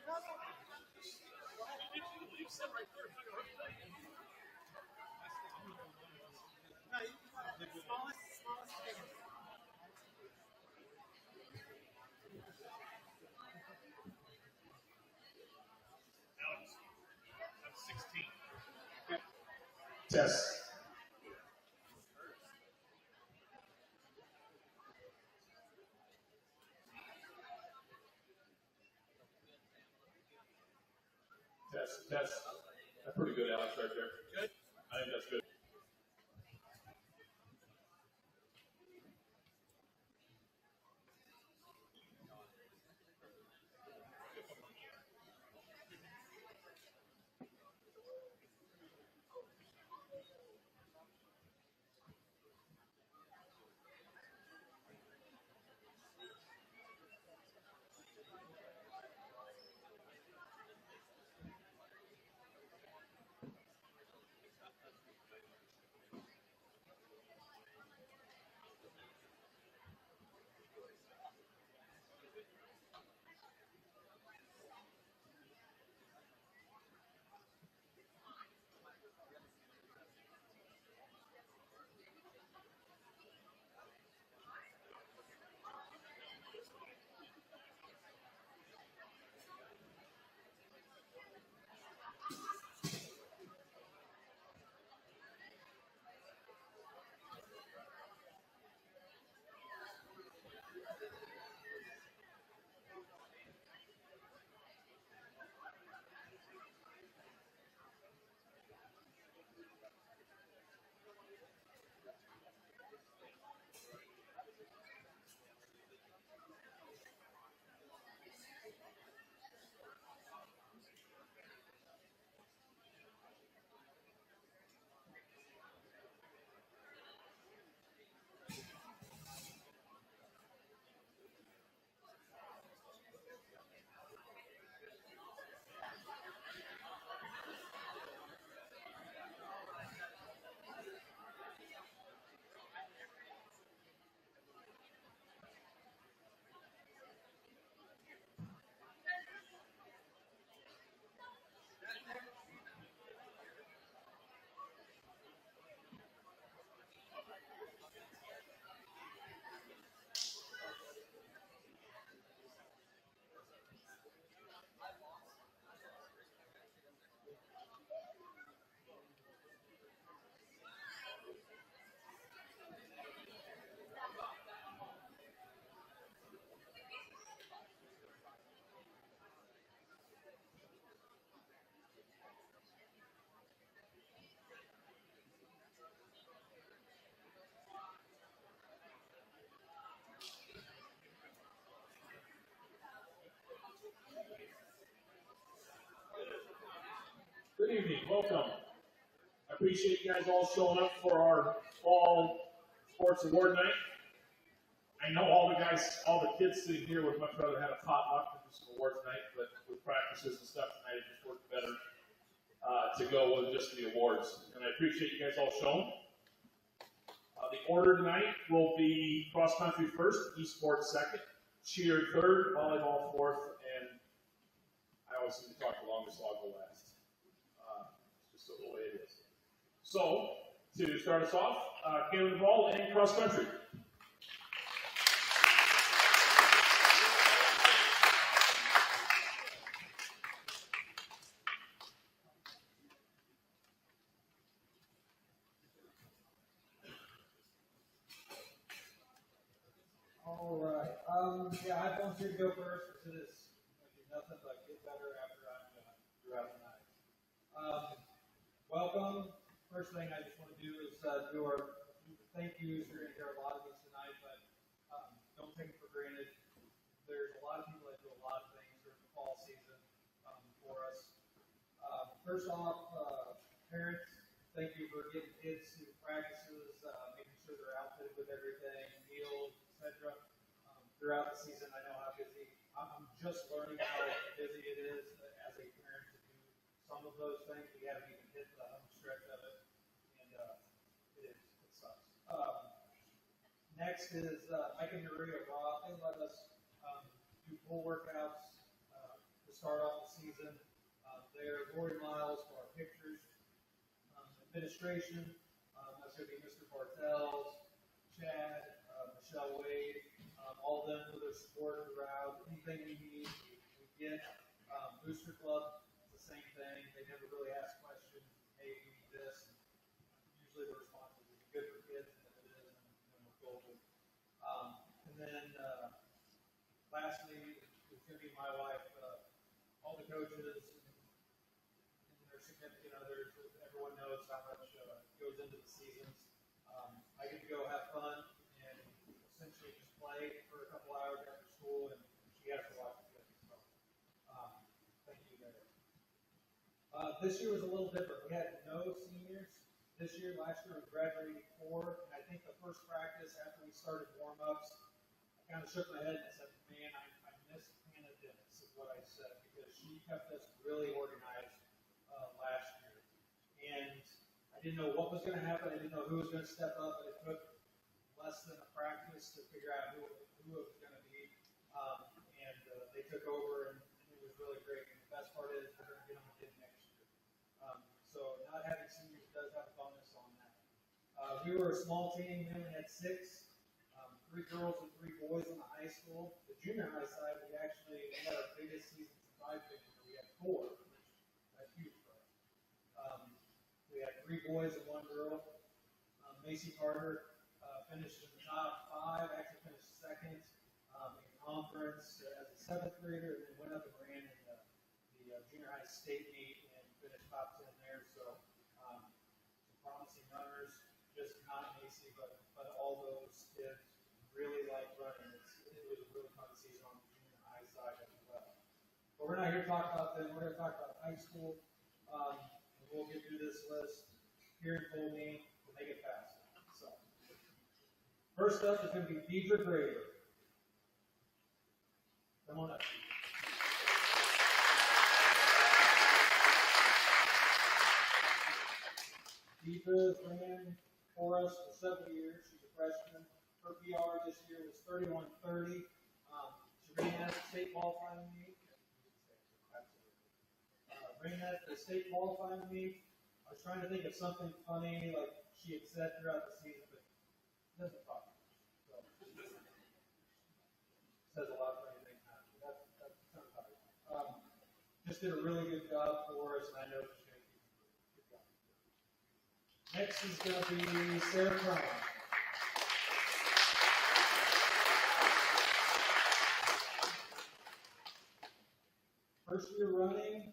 Test. Test. Test. That's pretty good, Alex, right there. Good. I think that's good. Good evening. Welcome. I appreciate you guys all showing up for our fall sports award night. I know all the guys, all the kids sitting here would much rather have a potluck than just some awards night, but with practices and stuff tonight, it just worked better to go with just the awards. And I appreciate you guys all showing. The order tonight will be cross country first, esports second, cheer third, volleyball fourth, and I always seem to talk the longest, so I'll go last. It's just the way it is. So, to start us off, Caleb Ball and cross country. All right. Yeah, I volunteered to go first because it's nothing but get better after I'm done throughout the night. Welcome. First thing I just want to do is do our thank yous. You're going to hear a lot of these tonight, but don't take it for granted. There's a lot of people that do a lot of things during the fall season for us. First off, parents, thank you for getting kids to practices, making sure they're outfitted with everything, meals, etc. Throughout the season, I know how busy. I'm just learning how busy it is as a parent to do some of those things. We haven't even hit the home stretch of it, and it sucks. Next is Mike and Maria Roth. They let us do full workouts. The start off the season. There, Lori Miles for our pictures. Administration, that's going to be Mr. Bartels, Chad, Michelle Wade, all of them for their support throughout. Anything we need, we get. Booster Club, it's the same thing. They never really ask questions. Hey, we need this. Usually the response is good for kids, and if it isn't, then we're golden. And then lastly, it's going to be my wife. All the coaches and their significant others, everyone knows how much goes into the seasons. I get to go have fun and essentially just play for a couple hours after school, and she has to watch the kids. So, thank you there. This year was a little different. We had no seniors this year. Last year we graduated 4, and I think the first practice after we started warm-ups, I kind of shook my head and said, man, I missed Hannah Dennis, is what I said, because she kept us really organized last year. And I didn't know what was going to happen. I didn't know who was going to step up, but it took less than a practice to figure out who it was going to be. And they took over, and it was really great. And the best part is we're going to get them again next year. So not having seniors does have a bonus on that. We were a small team. We only had 6. 3 girls and 3 boys in the high school. The junior high side, we had our biggest season since I've been here. We had 4, which that's huge for us. We had 3 boys and 1 girl. Macy Carter finished in the top 5, actually finished second in conference as a 7th grader, and then went up and ran in the junior high state meet and finished top 10 there. So some promising runners, just not Macy, but all those kids really like running. It was a really fun season on the junior high side as well. But we're not here to talk about them. We're going to talk about high school. And we'll get through this list here in full name. We'll make it fast. So, first up is going to be Deidre Grader. Come on up. Deidre has ran for us for several years. She's a freshman. Her PR this year was 31:30. She ran at the state qualifying meet. Ran at the state qualifying meet. I was trying to think of something funny like she had said throughout the season, but it doesn't talk much. So, says a lot of funny things now. That's kind of funny. Just did a really good job for us, and I know she's going to keep it. Good job. Next is going to be Sarah Crown. First year running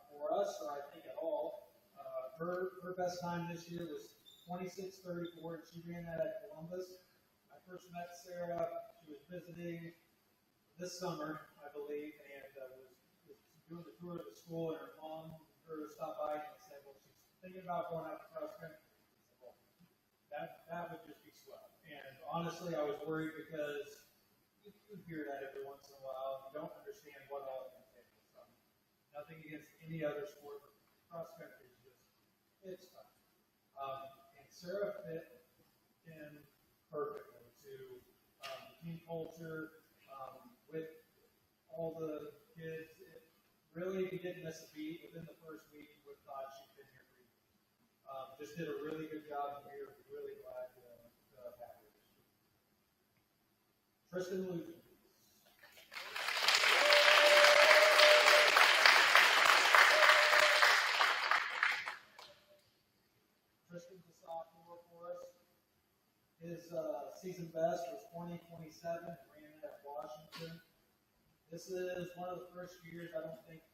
for us, or I think at all, her best time this year was 26:34, and she ran that at Columbus. I first met Sarah. She was visiting this summer, I believe, and was doing the tour of the school, and her mom stopped by and said, well, she's thinking about going out to cross country. I said, well, that would just be swell. And honestly, I was worried because you hear that every once in a while, and you don't understand what all it entails. Nothing against any other sport, but cross country is just, it's fun. And Sarah fit in perfectly to team culture with all the kids. Really, we didn't miss a beat. Within the first week, we thought she'd been here for years. Just did a really good job here. Really glad to have her this year. Tristan Lujan. Tristan's a sophomore for us. His season best was 20:27 and ran it at Washington. This is one of the first years I don't think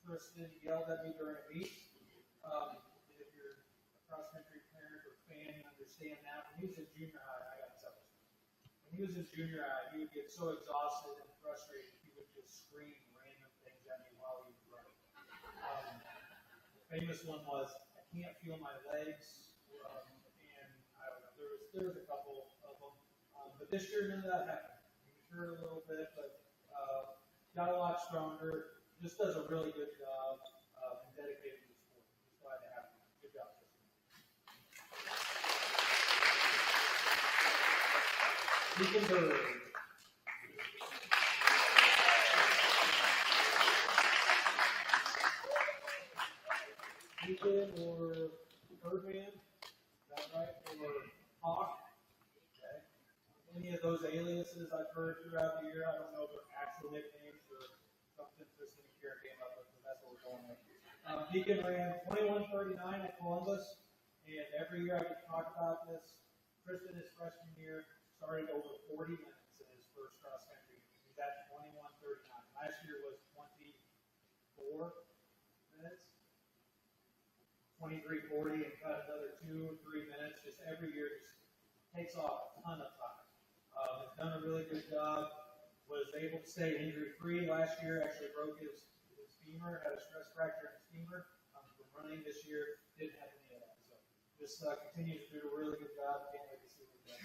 Tristan yelled at me during a meet. If you're a cross-country parent or fan, you understand that. When he was in junior high, I got to tell you something. When he was in junior high, he would get so exhausted and frustrated, he would just scream random things at me while he was running. The famous one was, I can't feel my legs. And I don't know, there was a couple of them. But this year, none of that happened. He was hurt a little bit, but got a lot stronger. Just does a really good job and dedicated to the sport. Just glad to have him. Good job, Tristan. Deacon Bird. Deacon or Birdman, is that right? Or Hawk? Okay. Any of those aliases I've heard throughout the year, I don't know if they're actual nicknames or something Tristan and Kara came up with, but that's what we're going with. Deacon ran 21:39 at Columbus, and every year I get to talk about this. Tristan, his freshman year, started over 40 minutes in his first cross country. He's at 21:39. Last year was 24 minutes, 23:40, and cut another 2 or 3 minutes. Just every year, just takes off a ton of time. Has done a really good job. Was able to stay injury free last year. Actually broke his femur, had a stress fracture in his femur. From running this year, didn't have any of that. So just continues to do a really good job. Can't wait to see what he does.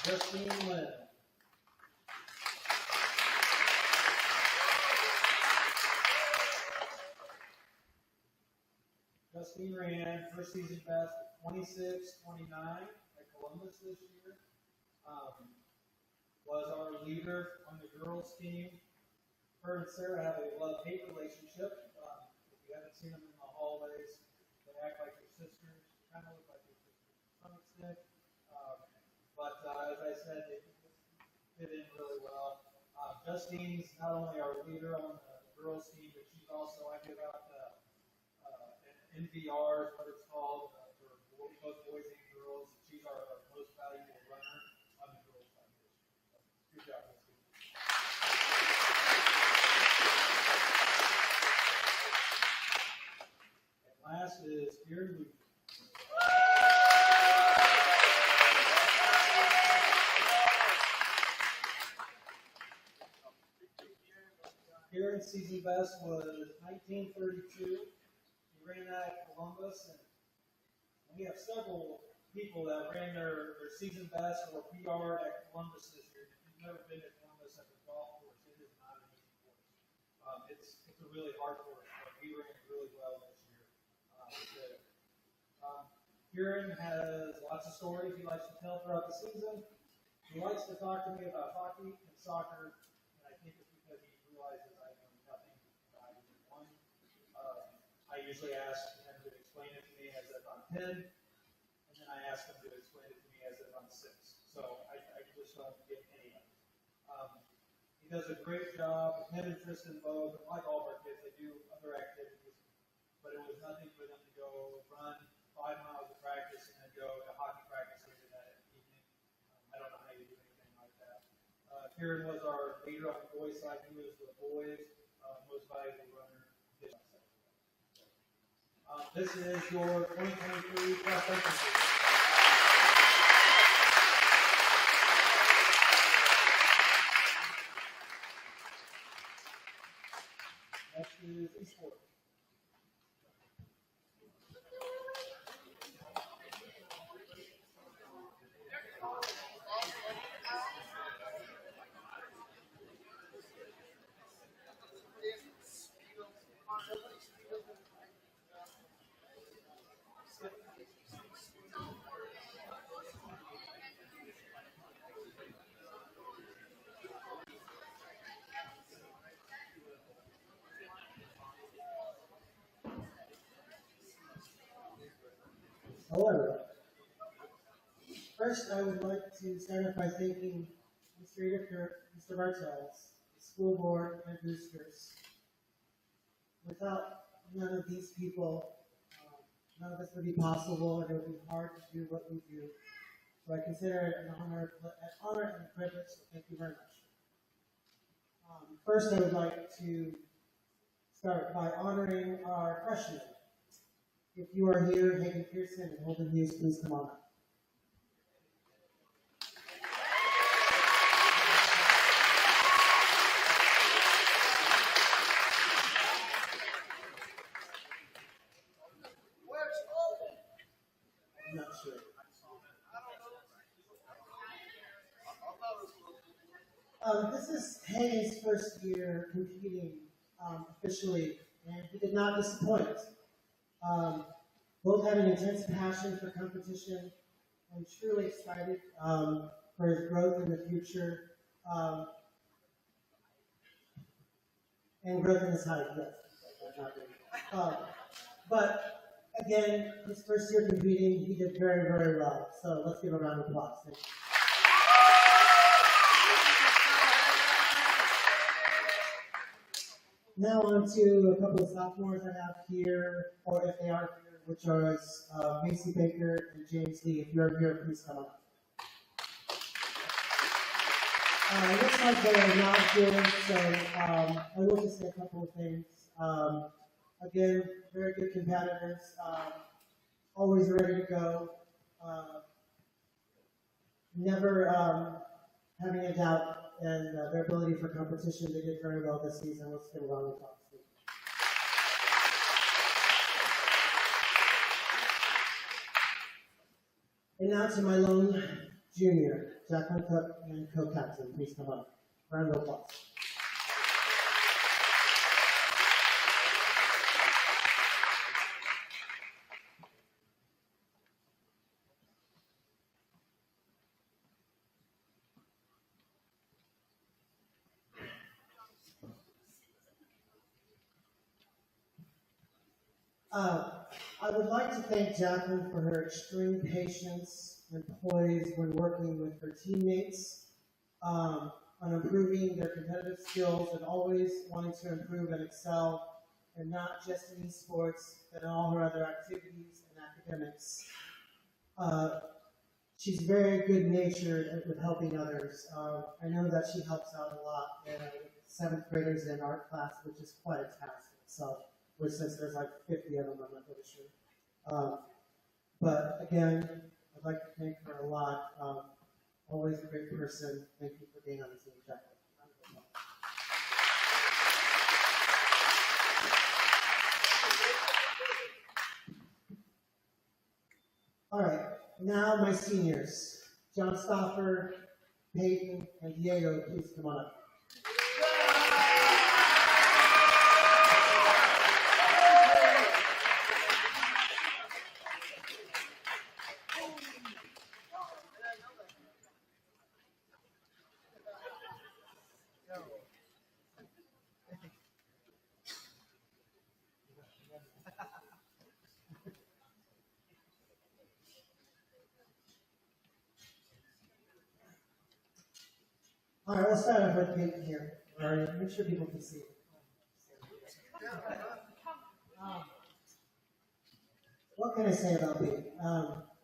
Justine Lynn. Justine ran first season best at 26:29 at Columbus this year. Was our leader on the girls team. Her and Sarah have a love-hate relationship. If you haven't seen them in the hallways, they act like they're sisters, kind of look like they're sisters to some extent. But as I said, they fit in really well. Justine's not only our leader on the girls team, but she's also, I give out an NVR, is what it's called, for both boys and girls. She's our most valuable runner on the girls side. Good job, Justine. And last is Kieran Luke. Kieran's season best was 19:32. He ran that at Columbus, and we have several people that ran their season best or PR at Columbus this year. If you've never been to Columbus at the golf course, it is not an easy course. It's a really hard course, but we ran really well this year. Kieran has lots of stories he likes to tell throughout the season. He likes to talk to me about hockey and soccer, and I think it's because he realizes I know nothing about either one. I usually ask him to explain it to me as if I'm 10, and then I ask him to explain it to me as if I'm 6. So I just don't get any of it. He does a great job. Him and Tristan both, like all of our kids, they do other activities, but it was nothing for them to go run 5 miles of practice and then go to hockey practice later that evening. I don't know how you do anything like that. Kieran was our leader on the boys' side. He was the boys' most valuable runner. This is your 2023 cross country. Next is eSport. However, first I would like to start off by thanking Mr. Editor, Mr. Bartels, the school board, and boosters. Without none of these people, none of this would be possible, and it would be hard to do what we do. So I consider it an honor and a privilege, so thank you very much. First, I would like to start by honoring our freshmen. If you are here, Hagen Pearson and Holden Hughes, please come on up. I'm not sure. This is Hagen's first year competing officially, and he did not disappoint. Both have an intense passion for competition and truly excited for his growth in the future. And growth in his height, yes. But again, his first year competing, he did very, very well. So let's give a round of applause. Thank you. Now on to a couple of sophomores I have here, or if they are here, which are Macy Baker and James Lee. If you're here, please come up. It looks like they are not here, so I will just say a couple of things. Again, very good competitors, always ready to go, never having a doubt in their ability for competition. They did very well this season. Let's give a round of applause. And now to my lone junior, Jacqueline Cook and co-captain. Please come up. Round of applause. I would like to thank Jacqueline for her extreme patience and poise when working with her teammates on improving their competitive skills and always wanting to improve and excel, and not just in esports, but in all her other activities and academics. She's very good-natured with helping others. I know that she helps out a lot with seventh graders in art class, which is quite a task itself. Which since there's like 50 of them, I'm not really sure. But again, I'd like to thank her a lot. Always a great person. Thank you for being on the team, Jacqueline. All right, now my seniors, John Stoffer, Peyton, and Diego, please come on up. All right, we'll start off with Peyton here. All right, make sure people can see it. What can I say about Peyton?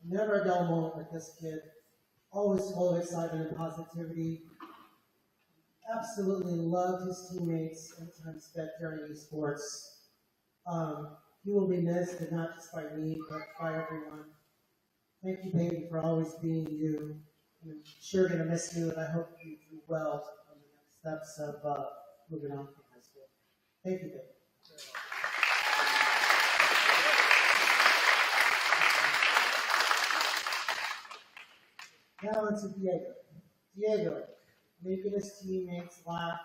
Never a dull moment with this kid. Always full of excitement and positivity. Absolutely loved his teammates and time spent during esports. He will be missed, and not just by me, but by everyone. Thank you, Peyton, for always being you. I'm sure going to miss you, and I hope you do well on the next steps of moving on from high school. Thank you, Peyton. Now on to Diego. Diego, making his teammates laugh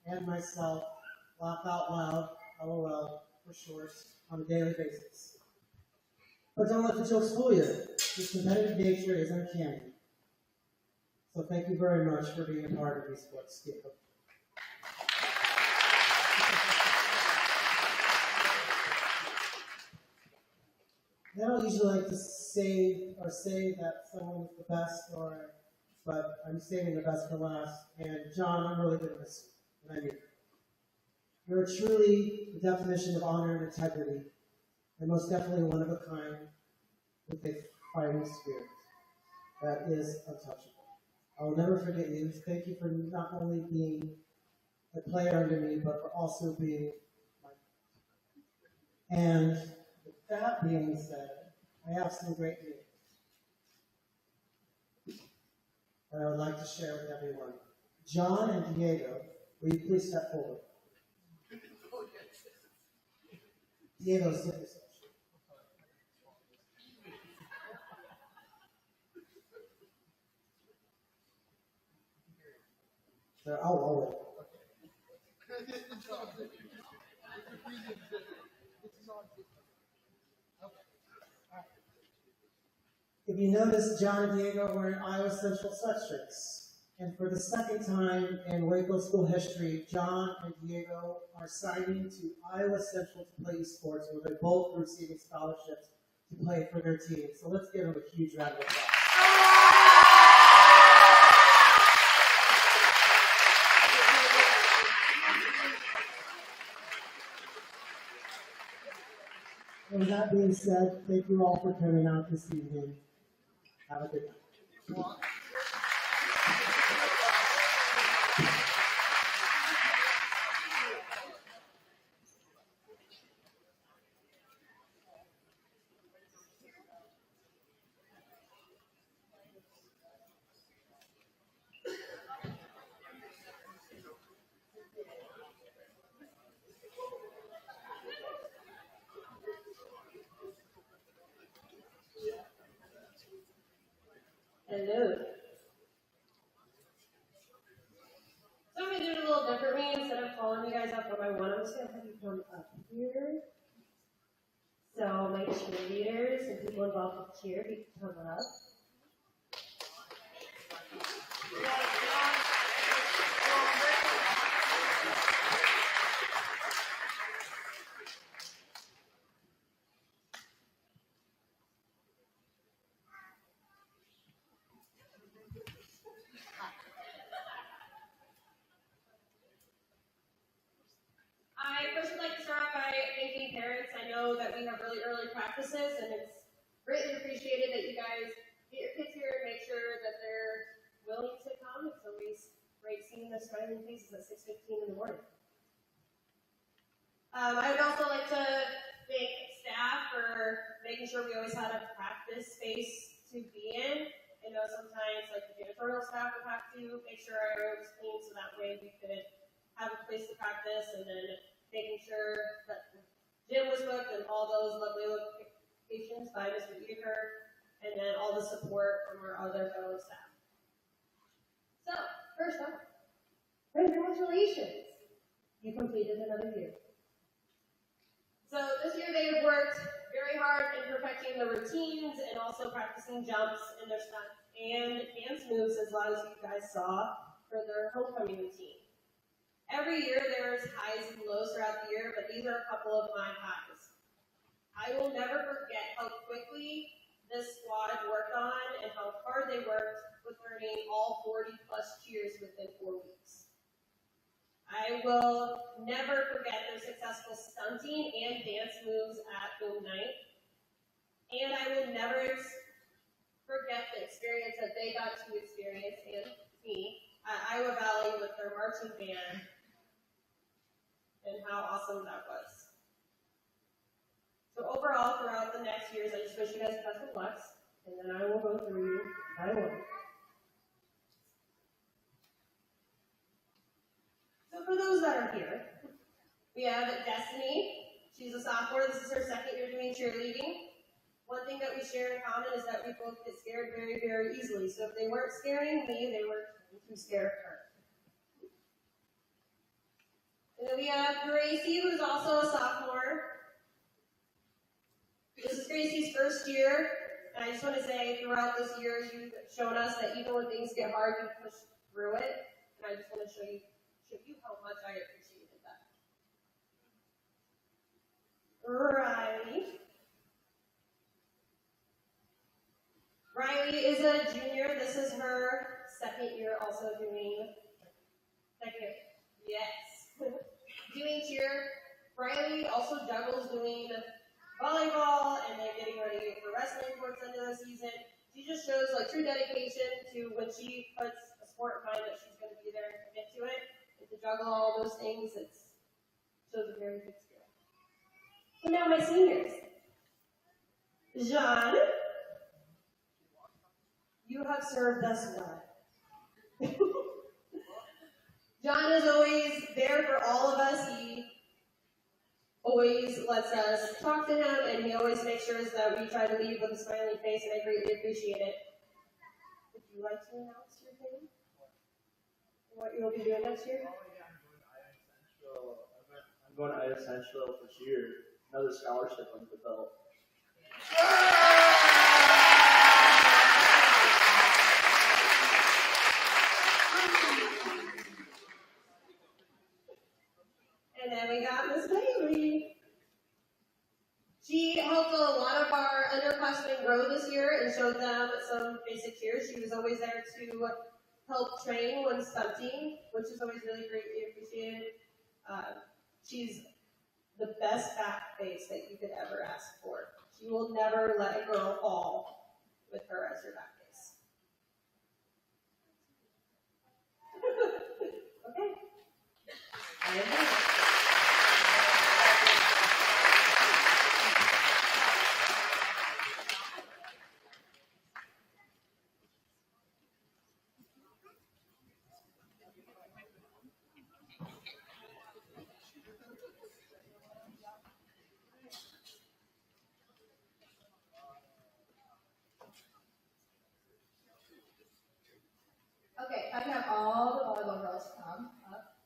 and myself laugh out loud, LOL, for short, on a daily basis. But don't let the jokes fool you. His competitive nature is uncanny. So thank you very much for being a part of esports, Diego. I don't usually like to say that someone is the best, but I'm saving the best for last. And John, I'm really going to miss you, and I mean it. You're truly the definition of honor and integrity, and most definitely one of a kind with a fighting spirit that is untouchable. I will never forget you. Thank you for not only being a player under me, but for also being my friend. And with that being said, I have some great news that I would like to share with everyone. John and Diego, will you please step forward? Diego, sit yourself. Sir, I'll wait. If you notice, John and Diego are wearing Iowa Central sweatshirts. And for the second time in WACO school history, John and Diego are signing to Iowa Central to play sports, where they're both receiving scholarships to play for their team. So let's give them a huge round of applause. And with that being said, thank you all for coming out this evening. Have a good night. Hello. So I'm going to do it a little differently. Instead of calling you guys up one by one, I'm just going to have you come up here. So my cheerleaders and people involved with cheer, you can come up. I first would like to start off by thanking parents. I know that we have really early practices, and it's greatly appreciated that you guys get your kids here and make sure that they're willing to come. It's always great seeing their smiling faces at 6:15 in the morning. I would also like to thank staff for making sure we always had a practice space to be in. I know sometimes like the janitorial staff would have to make sure our area was clean so that way we could have a place to practice, and then making sure that the gym was booked and all those lovely locations by Mr. Eaker, and then all the support from our other fellow staff. So, first off, congratulations! You completed another year. So this year they have worked very hard in perfecting the routines and also practicing jumps and their stunts and dance moves, as well as you guys saw for their homecoming routine. Every year there's highs and lows throughout the year, but these are a couple of my highs. I will never forget how quickly this squad worked on and how hard they worked with learning all 40 plus cheers within 4 weeks. I will never forget their successful stunting and dance moves at boom night. And I will never forget the experience that they got to experience, and me, at Iowa Valley with their marching band, and how awesome that was. So overall, throughout the next years, I just wish you guys the best of luck, and then I will go through you by one. So for those that are here, we have Destiny. She's a sophomore. This is her second year doing cheerleading. One thing that we share in common is that we both get scared very, very easily. So if they weren't scaring me, they were too scared of her. And then we have Gracie, who's also a sophomore. This is Gracie's first year. And I just want to say, throughout this year, you've shown us that even when things get hard, you push through it. And I just want to show you how much I appreciated that. Riley is a junior. This is her second year also doing doing cheer. Riley also juggles doing volleyball and then getting ready for wrestling towards the end of the season. She just shows like true dedication to when she puts a sport in mind that she's going to be there and commit to it. And to juggle all those things, it shows a very good skill. So now my seniors. Jean, you have served us well. John is always there for all of us. He always lets us talk to him, and he always makes sure that we try to leave with a smiling face, and I greatly appreciate it. Would you like to announce your thing? What you'll be doing next year? Oh yeah, I'm going to Iowa Central this year. Another scholarship under the belt. Husband Grow this year and showed them some basic cheers. She was always there to help train when stunting, which is always really greatly appreciated. She's the best back face that you could ever ask for. She will never let a girl fall with her as your back face. Okay. I am done. Okay, I can have all the volleyball girls come up.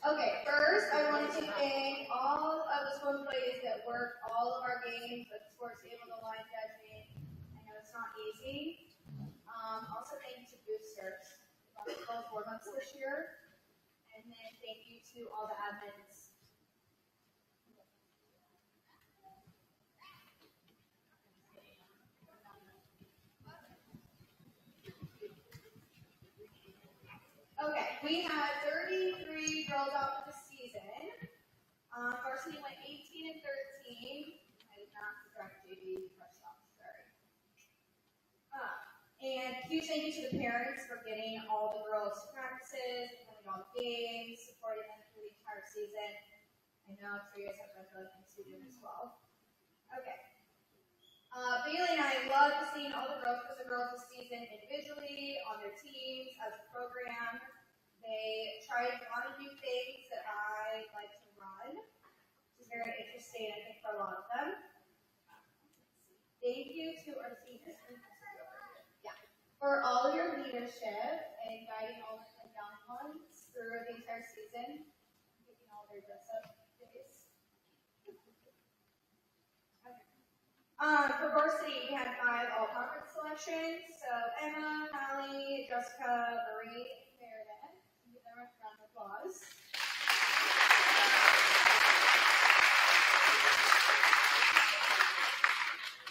Okay, first I wanted to thank all of the sports ladies that work all of our games, like the sports table, the line judging. I know it's not easy. Also thank you to boosters. We got 12 warm-ups this year. And then thank you to all the admins. Okay, we had 33 girls out for the season. Varsity went 18 and 13. I did not correct JV first off, sorry. And huge thank you to the parents for getting all the girls to practices, winning all the games, supporting them through the entire season. I know you guys have been really into doing as well. Okay. Bailey and I love seeing all the girls this season individually, on their teams, as a program. They tried a lot of new things that I like to run, which is very interesting, I think, for a lot of them. Thank you to our seniors for all of your leadership and guiding all of the young ones through the entire season, taking all their dress-up days. For varsity, we had 5 all-conference selections. So Emma, Hallie, Jessica, Marie, and Meredith. Give them a round of applause.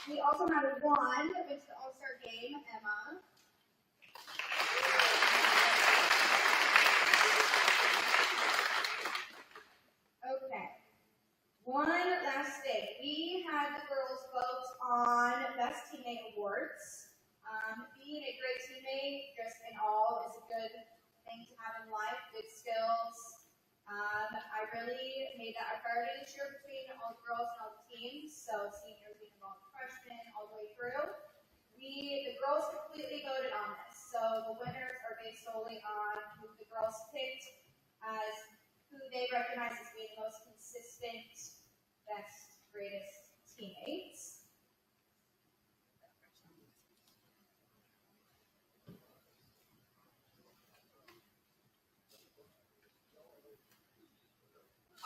We also had 1 that went to the All-Star game, Emma. Okay. One last thing. We had the girls vote on Best Teammate Awards. Being a great teammate, just in all, is a good thing to have in life, good skills. I really made that a priority this year between all the girls and all the teams, so seniors being involved, freshmen, all the way through. The girls completely voted on this, so the winners are based solely on who the girls picked as who they recognize as being the most consistent, best, greatest teammates.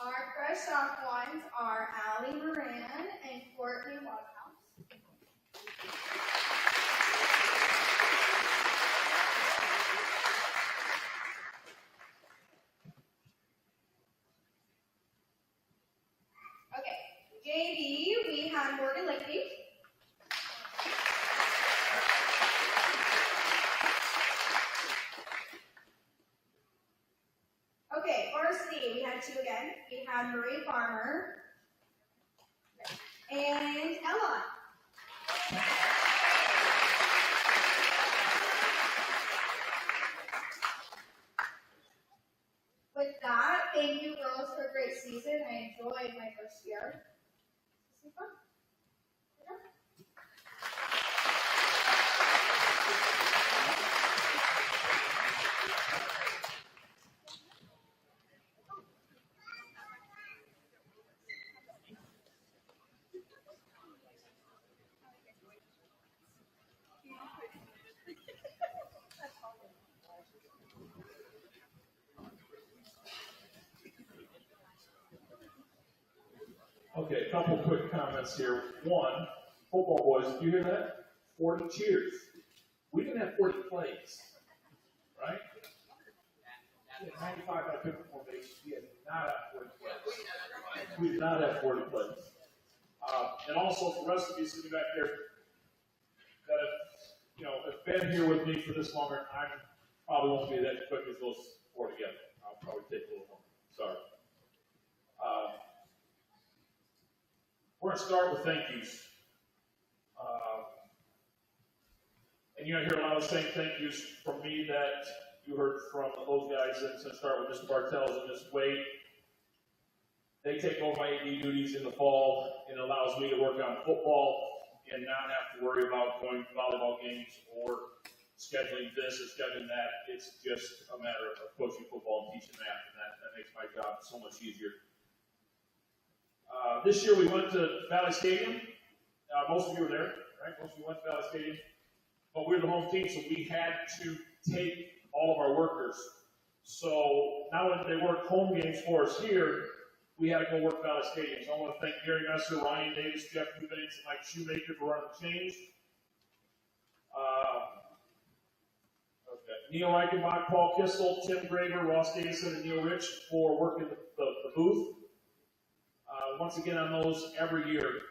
Our fresh off ones are Allie Moran and Courtney Waterhouse. Okay, JV, we have Morgan Lakeby. Okay, varsity, we had 2 again. We had Marie Farmer and Ella. With that, thank you girls for a great season. I enjoyed my first year. This was fun. Okay, a couple quick comments here. One, football boys, did you hear that? 40 cheers. We didn't have 40 plays, right? We had 95 by pivot formation. We had not a We did not have 40 plays. And also for the rest of you sitting back there that have been here with me for this longer, I probably won't be that quick as those 4 together. I'll probably take a little more. Sorry. We're going to start with thank yous. And you're going to hear a lot of the same thank yous from me that you heard from those guys. And so start with Mr. Bartels and Ms. Wade. They take over my AD duties in the fall, and it allows me to work on football and not have to worry about going to volleyball games or scheduling this or scheduling that. It's just a matter of coaching football and teaching math, and that makes my job so much easier. This year we went to Valley Stadium. Most of you were there, right? Most of you went to Valley Stadium. But we're the home team, so we had to take all of our workers. So now that they work home games for us here, we had to go work Valley Stadium. So I want to thank Gary Messer, Ryan Davis, Jeff Eubanks, and Mike Shoemaker for running the chains. Neil Reichenbach, Paul Kissel, Tim Graver, Ross Davison, and Neil Rich for working the booth. Once again, on those every year,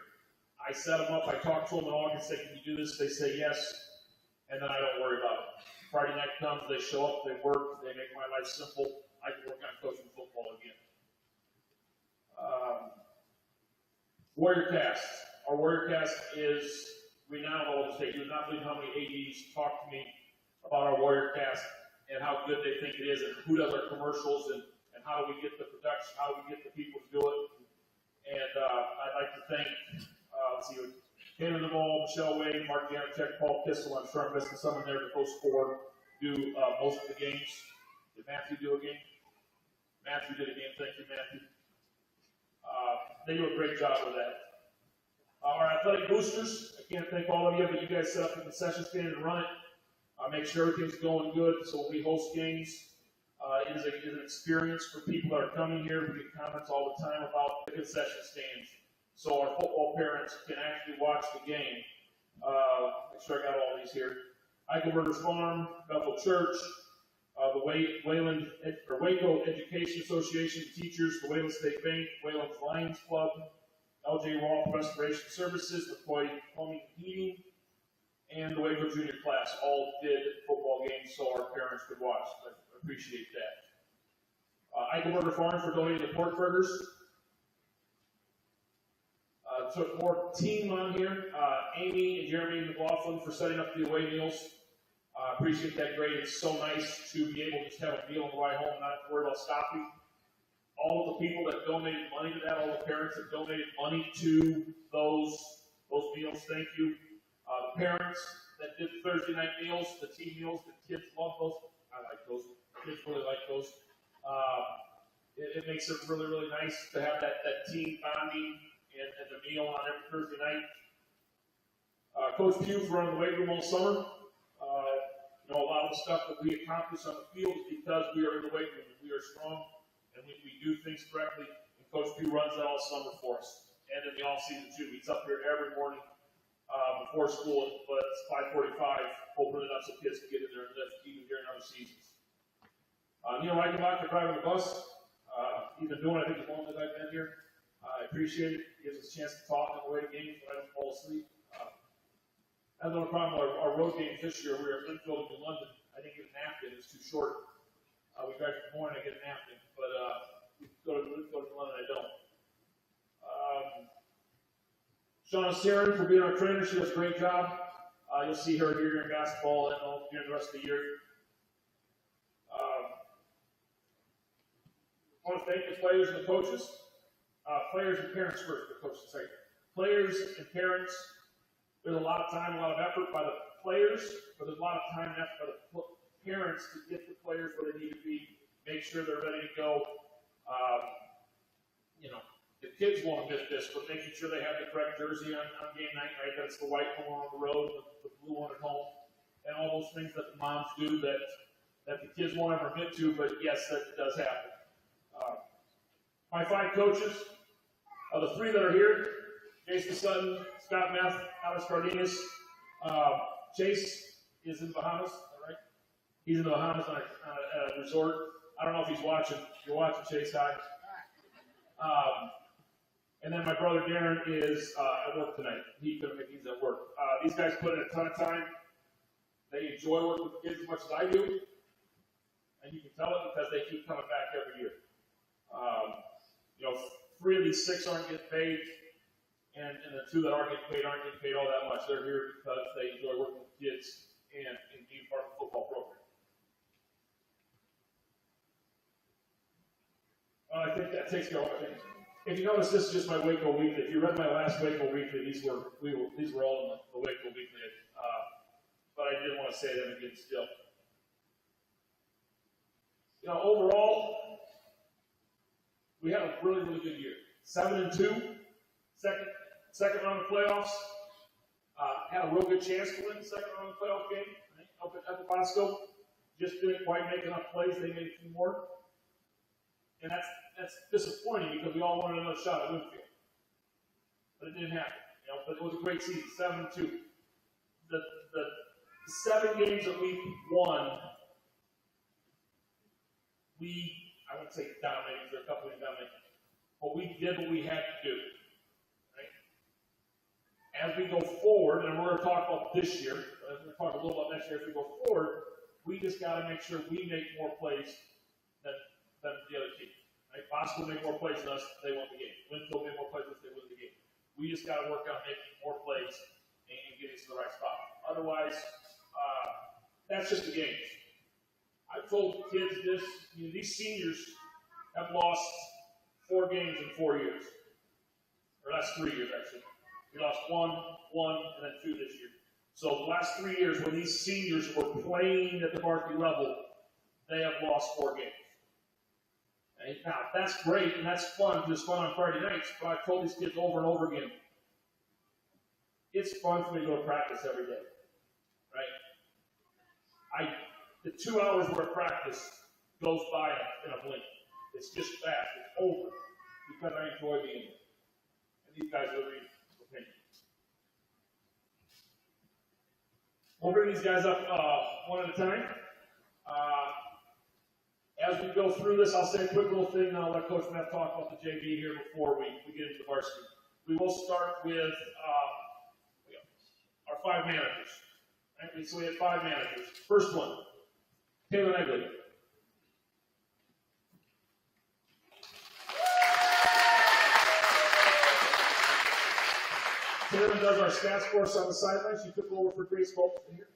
I set them up. I talk to them in August, say, can you do this? They say yes, and then I don't worry about it. Friday night comes, they show up, they work, they make my life simple. I can work on coaching football again. Warrior Cast. Our Warrior Cast is renowned all over the state. You would not believe how many ADs talk to me about our Warrior Cast and how good they think it is, and who does our commercials, and how do we get the production, how do we get the people to do it. And I'd like to thank, Taylor Duvall, Michelle Wade, Mark Janacek, Paul Kissel. I'm sure I'm missing someone there, but those 4 do most of the games. Did Matthew do a game? Matthew did a game. Thank you, Matthew. They do a great job with that. Our athletic boosters, I can't thank all of you, but you guys set up the concession stand and run it. Make sure everything's going good. So when we host games, it is an experience for people that are coming here. We get comments all the time about the concession stands. So our football parents can actually watch the game. Make sure I got all these here. Eichelberger's Farm, Bethel Church, the WACO Education Association Teachers, the Wayland State Bank, Wayland Lions Club, LJ Roth Restoration Services, the Plumbing and Heating, and the Waco Junior Class all did football games so our parents could watch. I appreciate that. Eichelberger Farm for donating the pork burgers. Took more team on here. Amy and Jeremy McLaughlin for setting up the away meals. Appreciate that great. It's so nice to be able to just have a meal on the way home and not have to worry about stopping. All of the people that donated money to that, all the parents that donated money to those meals, thank you. The parents that did Thursday night meals, the team meals, the kids love those. I like those. The kids really like those. It makes it really, really nice to have that team bonding and the meal on every Thursday night. Coach Pugh for running the weight room all summer. A lot of the stuff that we accomplish on the field is because we are in the weight room and we are strong and we do things correctly. And Coach Pugh runs that all summer for us. And in the off season too. He's up here every morning before school, but it's 5:45, opening it up so kids can get in there and lift even during other seasons. Neil Reichenbach for driving the bus. He's been doing, I think, as long as I've been here. I appreciate it. Gives us a chance to talk on the way to games when I don't fall asleep. I have no problem with our road games this year. We were at Linfield in London. I didn't get a napkin. It's too short. We drive from morning, I get a napkin. But go to London, I don't. Shauna Sarin for being our trainer. She does a great job. You'll see her here during basketball and during the rest of the year. I want to thank the players and the coaches. Players and parents first, the coaches say. Players and parents, there's a lot of time, a lot of effort by the players, but there's a lot of time and effort by the parents to get the players where they need to be, make sure they're ready to go. The kids won't admit this, but making sure they have the correct jersey on game night, right? That's the white one on the road, the blue one at home, and all those things that the moms do that the kids won't ever admit to, but yes, that does happen. My 5 coaches, the 3 that are here, Jason Sutton, Scott Meth, Alex Cardenas. Chase is in the Bahamas, is that right? He's in the Bahamas on a resort. I don't know if he's watching. If you're watching, Chase, hi. And then my brother Darren is at work tonight. He couldn't make he's at work. These guys put in a ton of time. They enjoy working with kids as much as I do. And you can tell it because they keep coming back every year. 3 of these 6 aren't getting paid, and the 2 that aren't getting paid all that much. They're here because they enjoy working with kids and being part of the football program. I think that takes care of everything. If you notice, this is just my WACO weekly. If you read my last WACO weekly, these were all in the WACO weekly. But I didn't want to say them again still. Overall, we had a really, really good year. 7-2, second round of playoffs. Had a real good chance to win the second round of the playoff game up at WACO. Just didn't quite make enough plays. They made a few more. And that's disappointing because we all wanted another shot at Winfield. But it didn't happen. But it was a great season, 7-2. The 7 games that we won, I wouldn't say dominated, there are a couple of dominated, but we did what we had to do. Right? As we go forward, and we're going to talk about this year, we're going to talk a little about next year. As we go forward, we just got to make sure we make more plays than the other team. Right? Bosco made more plays than us, they won the game. Winfield made more plays than us, they won the game. We just got to work on making more plays and getting to the right spot. Otherwise, that's just the games. I've told kids this, these seniors have lost 4 games in 4 years. Or last 3 years, actually. We lost 1, and then 2 this year. So the last 3 years, when these seniors were playing at the varsity level, they have lost 4 games. Okay? Now, that's great, and that's fun, because it's fun on Friday nights, but I've told these kids over and over again, it's fun for me to go to practice every day. Right? The 2 hours worth of practice goes by in a blink. It's just fast. It's over because I enjoy being there. And these guys are really opinion. We'll bring these guys up one at a time. As we go through this, I'll say a quick little thing, and I'll let Coach Matt talk about the JV here before we get into the varsity. We will start with our 5 managers. Right? So we have 5 managers. First one. Taylor Negley. Taylor does our stats for us on the sidelines. She took over for Grace Bolton here.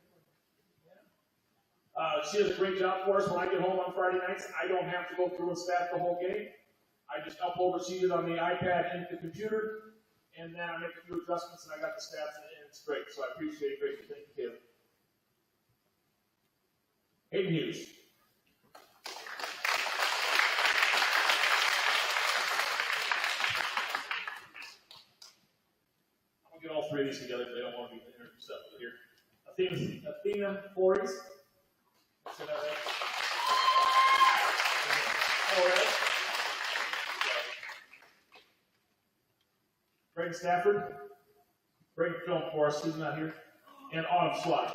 She does a great job for us. When I get home on Friday nights, I don't have to go through and stat the whole game. I just upload it on the iPad into the computer, and then I make a few adjustments, and I got the stats, and it's great. So I appreciate it greatly. Thank you, Taylor. Hayden Hughes. I'm going to get all 3 of these together, but they don't want to be intercepted here. Athena Flores. Say that right? Flores. Greg Stafford. Great film for us, he's not here. And Autumn Slide.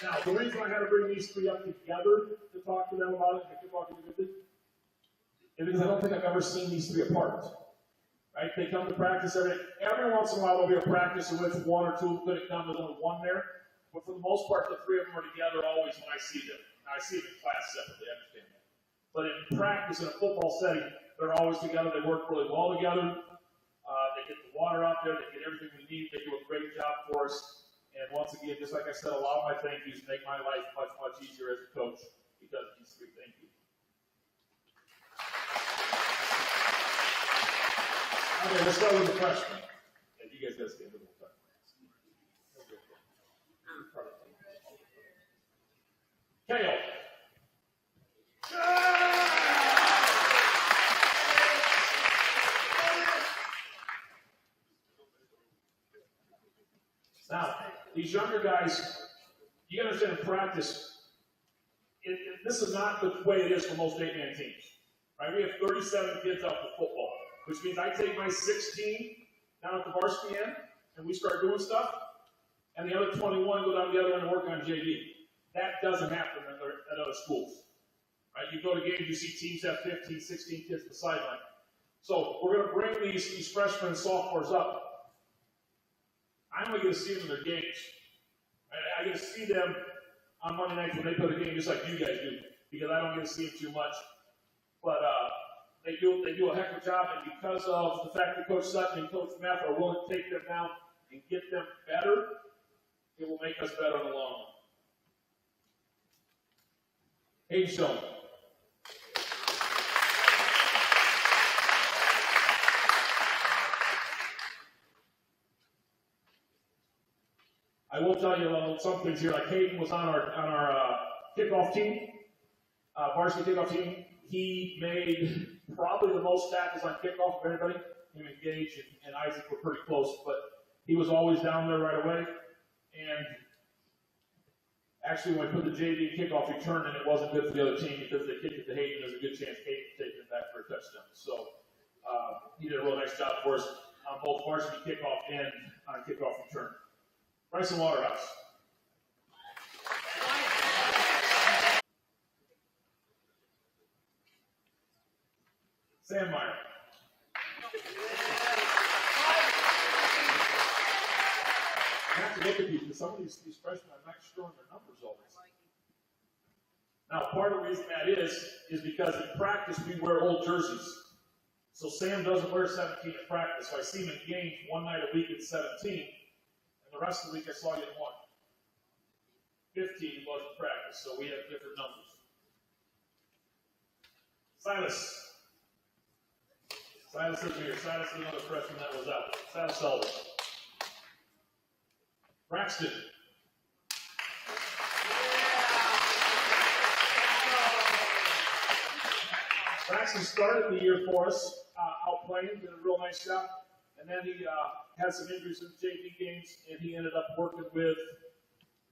Now, the reason I had to bring these 3 up together to talk to them about it, is because I don't think I've ever seen these 3 apart. Right? They come to practice every once in a while. There'll be a practice in which 1 or 2 couldn't come. There's only 1 there, but for the most part, the 3 of them are together always when I see them. Now, I see them in class separately. I understand that, but in practice in a football setting, they're always together. They work really well together. They get the water out there. They get everything we need. They do a great job for us. And once again, just like I said, a lot of my thank yous make my life much, much easier as a coach because of these 3. Thank you. Okay, let's start with the freshmen. And you guys got to stand with the time. Kale. Now, these younger guys, you got to understand in practice, this is not the way it is for most 8-man teams. Right? We have 37 kids out for football, which means I take my 16 down at the varsity end, and we start doing stuff, and the other 21 go down the other end and work on JV. That doesn't happen at other schools. Right? You go to games, you see teams have 15, 16 kids on the sideline. So we're going to bring these freshmen and sophomores up. I only get to see them in their games. I get to see them on Monday nights when they play the game, just like you guys do, because I don't get to see them too much. But they do a heck of a job, and because of the fact that Coach Sutton and Coach Math are willing to take them down and get them better, it will make us better in the long run. Hayden Stone. I will tell you some things here. Like Hayden was on our kickoff team, varsity kickoff team. He made probably the most tackles on kickoff of anybody. Him and Gage and Isaac were pretty close, but he was always down there right away. And actually, when we put the JV kickoff return in, it wasn't good for the other team because they kicked it to Hayden. There's a good chance Hayden taking it back for a touchdown. So he did a real nice job for us on both varsity kickoff and on kickoff return. Bryson Waterhouse. Sam Meyer. I have to look at these because some of these freshmen I'm not sure on their numbers always. Now, part of the reason that is because in practice we wear old jerseys. So Sam doesn't wear 17 in practice. So I see him in games one night a week at 17, and the rest of the week I saw you in one. 15 was in practice, so we have different numbers. Silas is here. Silas is another freshman that was out. Silas Elder. Braxton. Braxton started the year for us, out playing, did a real nice job, and then he had some injuries in the JV games, and he ended up working with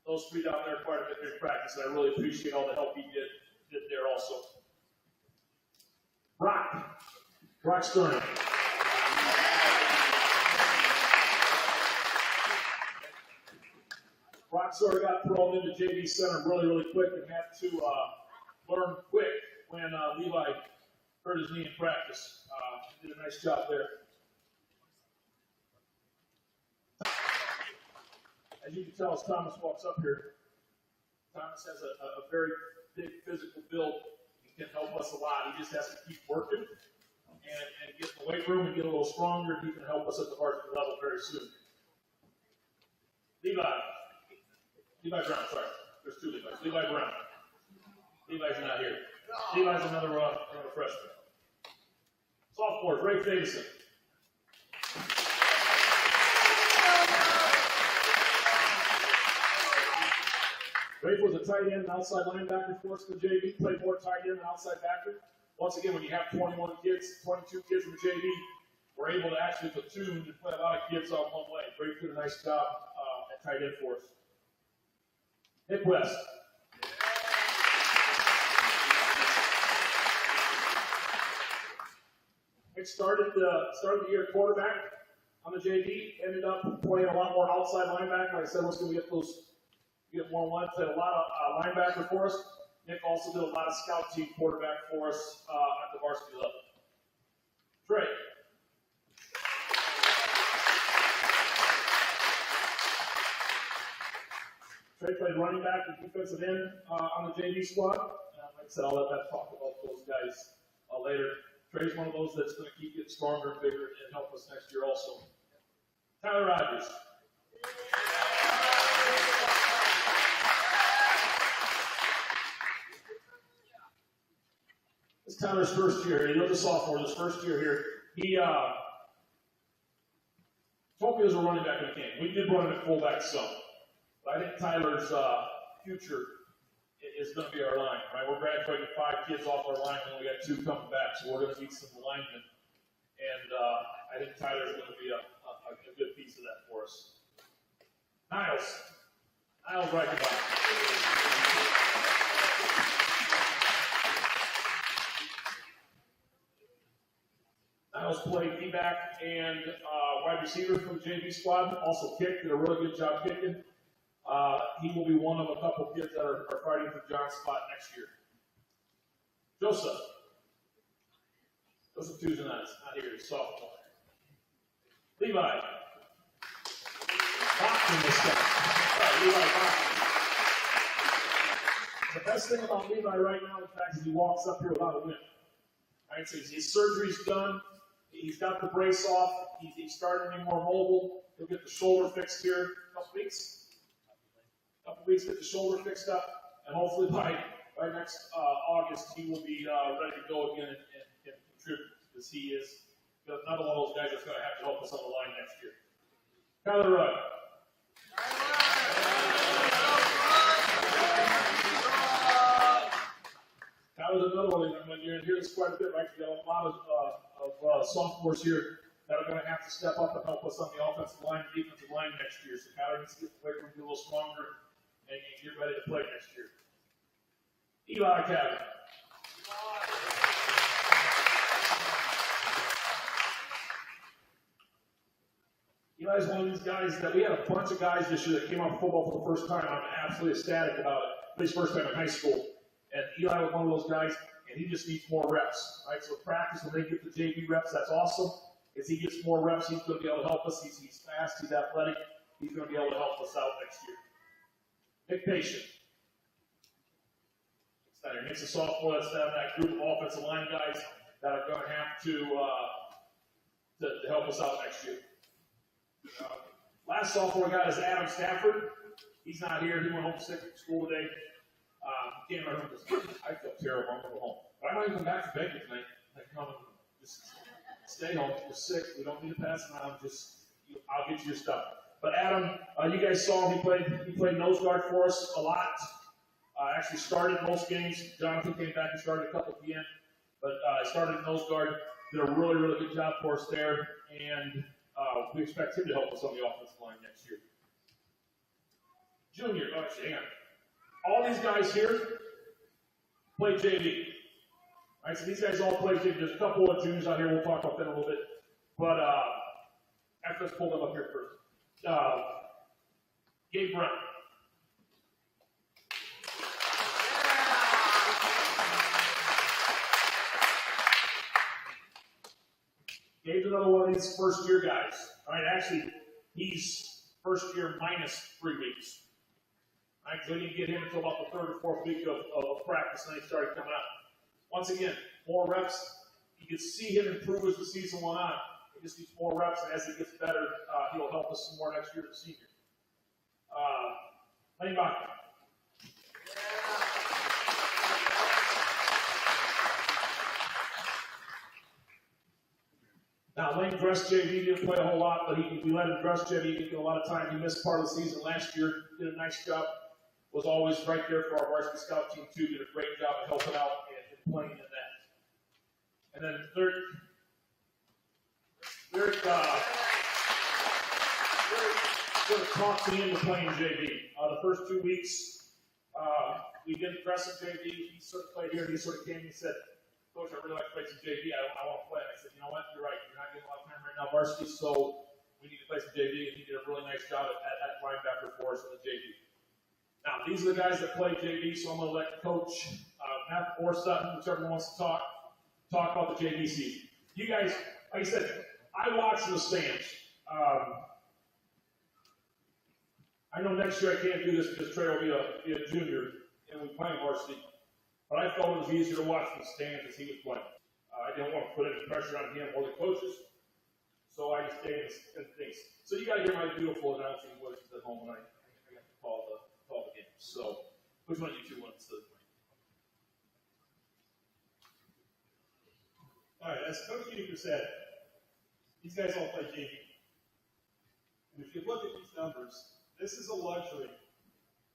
those three down there quite a bit during practice, and I really appreciate all the help he did there also. Brock Stern. Brock sort of got thrown into JV center really quick and had to learn quick when Levi hurt his knee in practice. He did a nice job there. As you can tell, as Thomas walks up here, Thomas has a very big physical build. He can help us a lot. He just has to keep working and get in the weight room and get a little stronger. He can help us at the varsity level very soon. Levi Brown, sorry. There's two Levi's. Levi Brown. Levi's not here. Levi's another freshman. Sophomores, Ray Davison. Ray was a tight end and outside linebacker for us in the JV. Played more tight end than outside backer. Once again, when you have 21 kids, 22 kids in the JV, we're able to actually platoon and play a lot of kids on one leg. Ray did a nice job at tight end for us. Nick West. Nick started the year quarterback on the JV, ended up playing a lot more outside linebacker. Like I said, once we get more one, played a lot of linebacker for us. Nick also did a lot of scout team quarterback for us at the varsity level. Trey. Trey played running back and defensive end on the JV squad. Like I said, I'll let that talk about those guys later. Trey's one of those that's going to keep getting stronger and bigger and help us next year also. Tyler Rogers. It's Tyler's first year. He was a sophomore. His first year here. He told me he was a running back in the game. We did run him at fullback some. But I think Tyler's future is going to be our line, right? We're graduating 5 kids off our line, and we got 2 coming back, so we're going to need some alignment. And I think Tyler's going to be a good piece of that for us. Niles Reichenbach. Niles played D-back and wide receiver for the JV squad. Also kicked, did a really good job kicking. He will be one of a couple kids that are fighting for John's spot next year. Joseph. Joseph Tuesday nights, not here, he's sophomore. Levi. Bachman this guy. Levi Bachman. The best thing about Levi right now, in fact, is he walks up here without a limp. Right, so his surgery's done. He's got the brace off. He's starting to be more mobile. He'll get the shoulder fixed here in a couple weeks. Get the shoulder fixed up, and hopefully by next August he will be ready to go again and contribute, because he is another one of those guys that's going to have to help us on the line next year. Kyler Rudd. Kyler's another one. When you're in here, this quite a bit, right? You got a lot of sophomores here that are going to have to step up and help us on the offensive line and defensive line next year. So Kyler needs to get the weight room, get a little stronger, and get ready to play next year. Eli Cabin. Eli's one of these guys that we had a bunch of guys this year that came out of football for the first time. I'm absolutely ecstatic about it. His first time in high school. And Eli was one of those guys, and he just needs more reps. Right? So practice, when they get the JV reps, that's awesome. As he gets more reps, he's going to be able to help us. He's fast, he's athletic. He's going to be able to help us out next year. Nick Patient. Nick's a sophomore that's down that group of offensive line guys that are going to have to help us out next year. Last sophomore guy is Adam Stafford. He's not here. He went home sick from school today. Can't remember this. I feel terrible. I'm going to go home. But I'm not even back to Vegas tonight. Just stay home. You're sick. We don't need to pass around. I'll get you your stuff. But Adam, you guys saw him. He played nose guard for us a lot. Actually started most games. Jonathan came back and started a couple at the end. But started nose guard. Did a really, really good job for us there. And we expect him to help us on the offensive line next year. Junior, hang on. All these guys here play JV. Right, so these guys all play JV. There's a couple of juniors out here. We'll talk about that in a little bit. But after, let's pull them up here first. Gabe Brown. Gabe's another one of these first-year guys. Right, actually, he's first year minus 3 weeks. Right, so we didn't get him until about the 3rd or 4th week of practice, and then he started coming out. Once again, more reps. You can see him improve as the season went on. He just needs more reps, and as he gets better, he'll help us some more next year as a senior. Lane Bachman. Now, Lane dressed JV, didn't play a whole lot, but we let him dress JV. He didn't get a lot of time. He missed part of the season last year. Did a nice job. Was always right there for our varsity scout team, too. Did a great job of helping out and playing in that. And then third sort of talked me into playing JV. The first 2 weeks, we didn't dress him JV. He sort of played here, and he sort of came and he said, Coach, I really like to play some JV. I want to play. And I said, you know what? You're right. You're not getting a lot of time right now, varsity, so we need to play some JV. And he did a really nice job at linebacker for us in the JV. Now, these are the guys that play JV, so I'm going to let Coach Matt or Sutton, whichever wants to talk about the JV season. You guys, like I said, I watch the stands. I know next year I can't do this because Trey will be a junior and we play varsity. But I felt it was easier to watch from the stands as he was playing. I didn't want to put any pressure on him or the coaches, so I just stayed in things. So you got to hear my beautiful announcing voice at home when I got to call the game. So which one of you two wants to play? All right, as Coach Uniker said, these guys all play JV. And if you look at these numbers, this is a luxury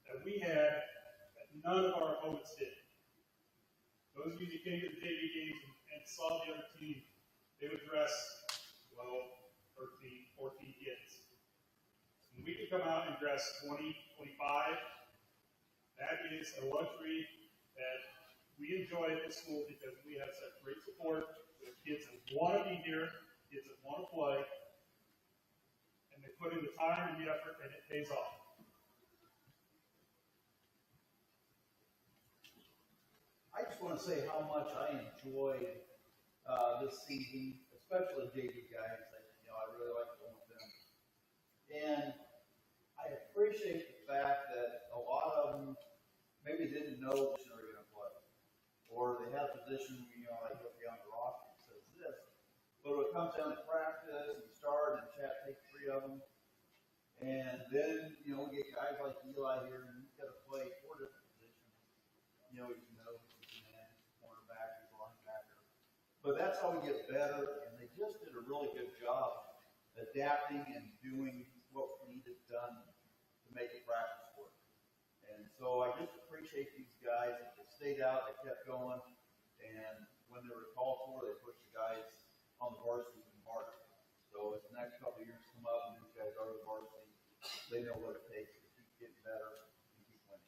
that we had that none of our opponents did. Those of you who came to the JV games and saw the other team, they would dress 12, 13, 14 kids. And we could come out and dress 20, 25. That is a luxury that we enjoy at this school because we have such great support. We have kids that want to be here, kids that want to play, and they put in the time and the effort, and it pays off. I just want to want to say how much I enjoyed this season, especially JV guys. I really like going with them. And I appreciate the fact that a lot of them maybe didn't know which they were going to play. Or they had a position, like look on the roster and says this. But when it comes down to practice, and start and chat, take 3 of them. And then, we get guys like Eli here, and he's got to play 4 different positions. He's nose, he's man, cornerback, he's linebacker. But that's how we get better, and they just did a really good job adapting and doing what needed done to make the practice work. And so I just appreciate these guys that they stayed out, they kept going, and when they were called for, they pushed the guys on the varsity even harder. So as the next couple of years come up and these guys are the varsity, they know what it takes to keep getting better and keep winning.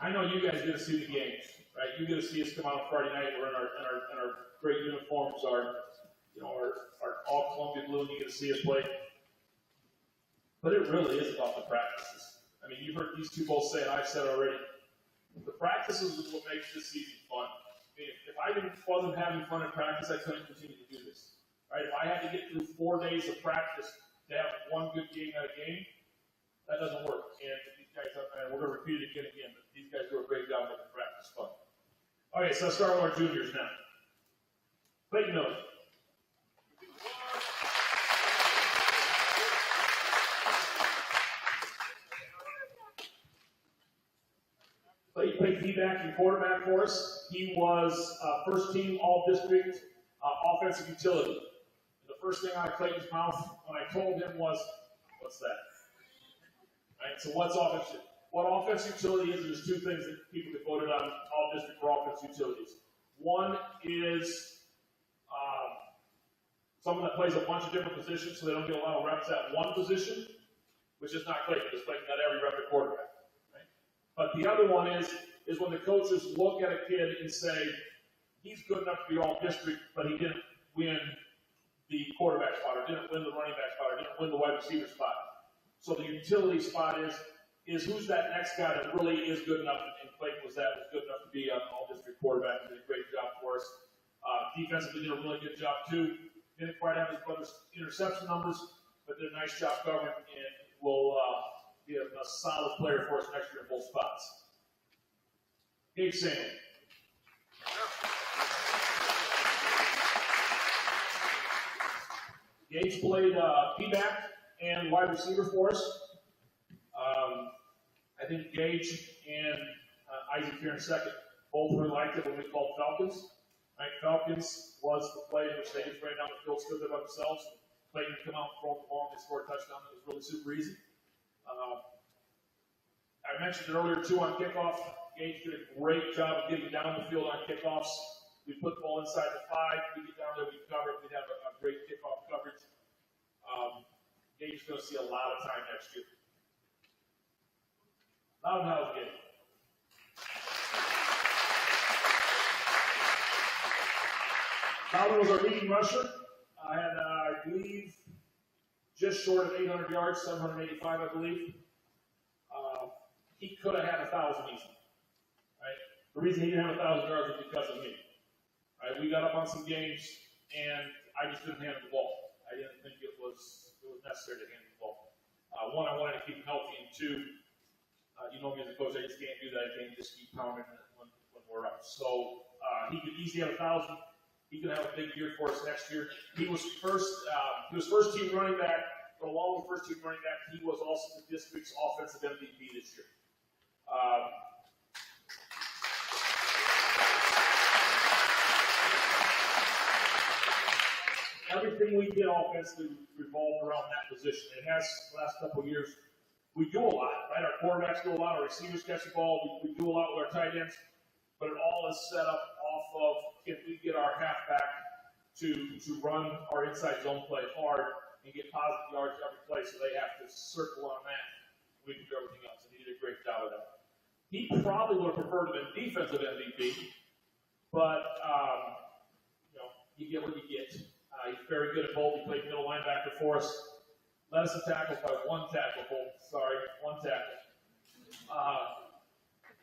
I know you guys get to see the games, right? You get to see us come out on Friday night. We're in our great uniforms, our all Columbia blue, and you get to see us play. But it really is about the practices. I mean, you've heard these two both say it. I've said it already. The practices is what makes this season fun. I mean, if I wasn't having fun in practice, I couldn't continue to do this. Right? If I had to get through 4 days of practice to have one good game at a game, that doesn't work. And these guys, and we're going to repeat it again, but these guys do a great job making practice fun. Okay, so let's start with our juniors now. Clayton Miller. He played D-back and quarterback for us. He was first team all-district offensive utility. And the first thing out of Clayton's mouth when I told him was, "What's that?" Right? So what's offensive? What offensive utility is, there's 2 things that people get voted on all-district for offensive utilities. One is someone that plays a bunch of different positions so they don't get a lot of reps at one position, which is not Clayton, because Clayton got every rep at quarterback. But the other one is when the coaches look at a kid and say, he's good enough to be all district, but he didn't win the quarterback spot, or didn't win the running back spot, or didn't win the wide receiver spot. So the utility spot is who's that next guy that really is good enough, and Clayton was good enough to be an all district quarterback, and did a great job for us. Defensively did a really good job too. Didn't quite have his brother's interception numbers, but did a nice job covering, and will be a solid player for us next year in both spots. Gabe Samuel. Gage played D-back and wide receiver for us. I think Gage and Isaac here in second both really liked it when we called Falcons. Right? Falcons was the play in which they just ran down the field, stood there by themselves. Clayton would come out and throw the ball, and they scored a touchdown. That was really super easy. I mentioned it earlier too on kickoff. Gage did a great job of getting down the field on kickoffs. We put the ball inside the 5. We get down there, we cover it. We have a great kickoff coverage. Gage is going to see a lot of time next year. Loudon House game. Loudon was our leading rusher. I had, I believe, just short of 800 yards, 785, I believe. He could have had 1,000 easily. Right? The reason he didn't have 1,000 yards was because of me. Right? We got up on some games, and I just didn't hand the ball. I didn't think it was necessary to hand the ball. One, I wanted to keep him healthy, and 2, you know me as a coach, I just can't do that. I can't just keep pounding when we're up. So he could easily have 1,000. He could have a big year for us next year. He was first team running back, but along with first team running back, he was also the district's offensive MVP this year. Everything we did offensively revolved around that position. It has the last couple of years. We do a lot, right? Our quarterbacks do a lot. Our receivers catch the ball. We do a lot with our tight ends. But it all is set up off of if we get our halfback to run our inside zone play hard and get positive yards every play, so they have to circle on that. We can do everything else, and he did a great job of that. He probably would have preferred to have been defensive MVP, but you get what you get. He's very good at both. He played middle linebacker for us. Led us in tackles by one tackle.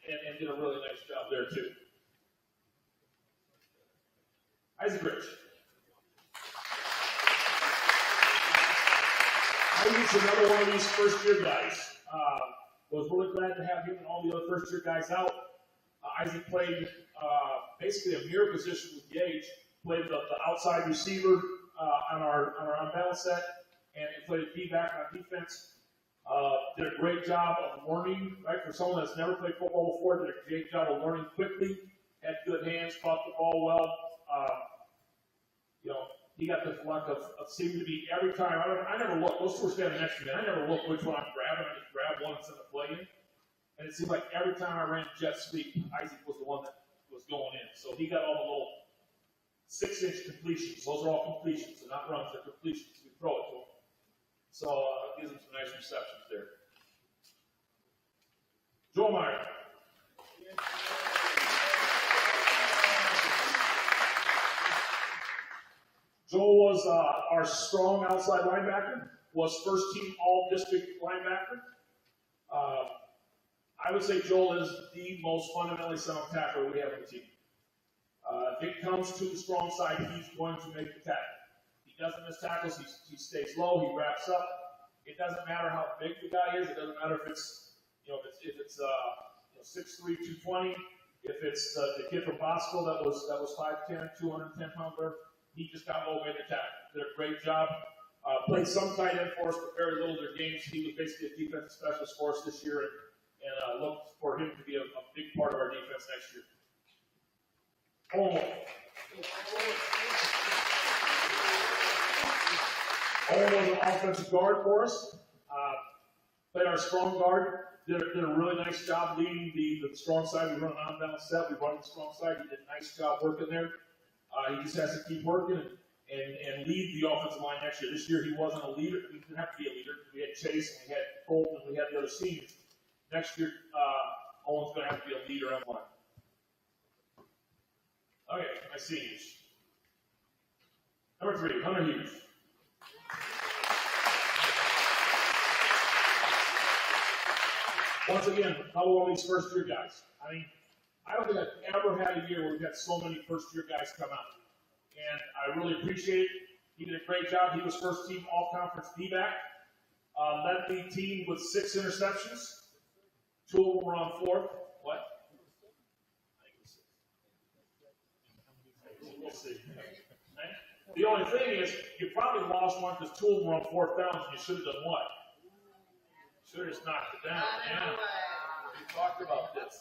And did a really nice job there too. Isaac Rich. Isaac's another one of these first-year guys. Was really glad to have him and all the other first-year guys out. Isaac played basically a mirror position with Gage. Played the outside receiver on our unbalanced set, and played a D-back on defense. Did a great job of learning, right? For someone that's never played football before, did a great job of learning quickly. Had good hands, caught the ball well. He got the luck of seeming to be every time. I never looked. Those two were standing next to me. I never looked which one I'm grabbing. I just grabbed one instead of playing. And it seemed like every time I ran jet sweep, Isaac was the one that was going in. So he got all the little 6-inch completions. Those are all completions. They're not runs, they're completions. We throw it to him. So it gives him some nice receptions there. Joel Meyer. Joel was our strong outside linebacker, was first team all-district linebacker. I would say Joel is the most fundamentally sound tackler we have on the team. If it comes to the strong side, he's going to make the tackle. He doesn't miss tackles, he stays low, he wraps up. It doesn't matter how big the guy is, it doesn't matter if it's 6'3", 220, if it's the kid from Bosco that was 5'10", 210 pounder. He just got low, made the tackle. Did a great job. Played some tight end for us, but very little of their games. He was basically a defensive specialist for us this year, and look for him to be a big part of our defense next year. Owen was an offensive guard for us. Played our strong guard. Did a really nice job leading the strong side. We run an on-balance set. We run the strong side. He did a nice job working there. He just has to keep working and lead the offensive line next year. This year he wasn't a leader. He didn't have to be a leader. We had Chase and we had Colton and we had the other seniors. Next year, Owen's going to have to be a leader on the line. Okay, my seniors. Number 3, Hunter Hughes. Once again, another one of these first-year guys. I mean, I don't think I've ever had a year where we've had so many first-year guys come out. And I really appreciate it. He did a great job. He was first-team all-conference D-back. Led the team with 6 interceptions. 2 of them were on 4th. What? We'll see. The only thing is, you probably lost one because 2 of them were on 4th downs, and you should have done what? Should have just knocked it down. Yeah. We talked about this.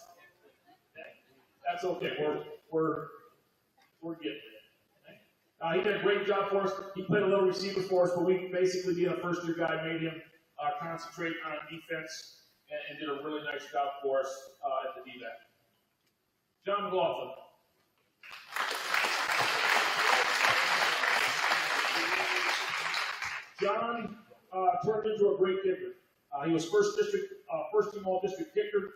That's okay. We're getting there. He did a great job for us. He played a little receiver for us, but we basically, being a first-year guy, made him concentrate on defense and did a really nice job for us at the D-back. John McLaughlin. John turned into a great kicker. He was first team all-district kicker.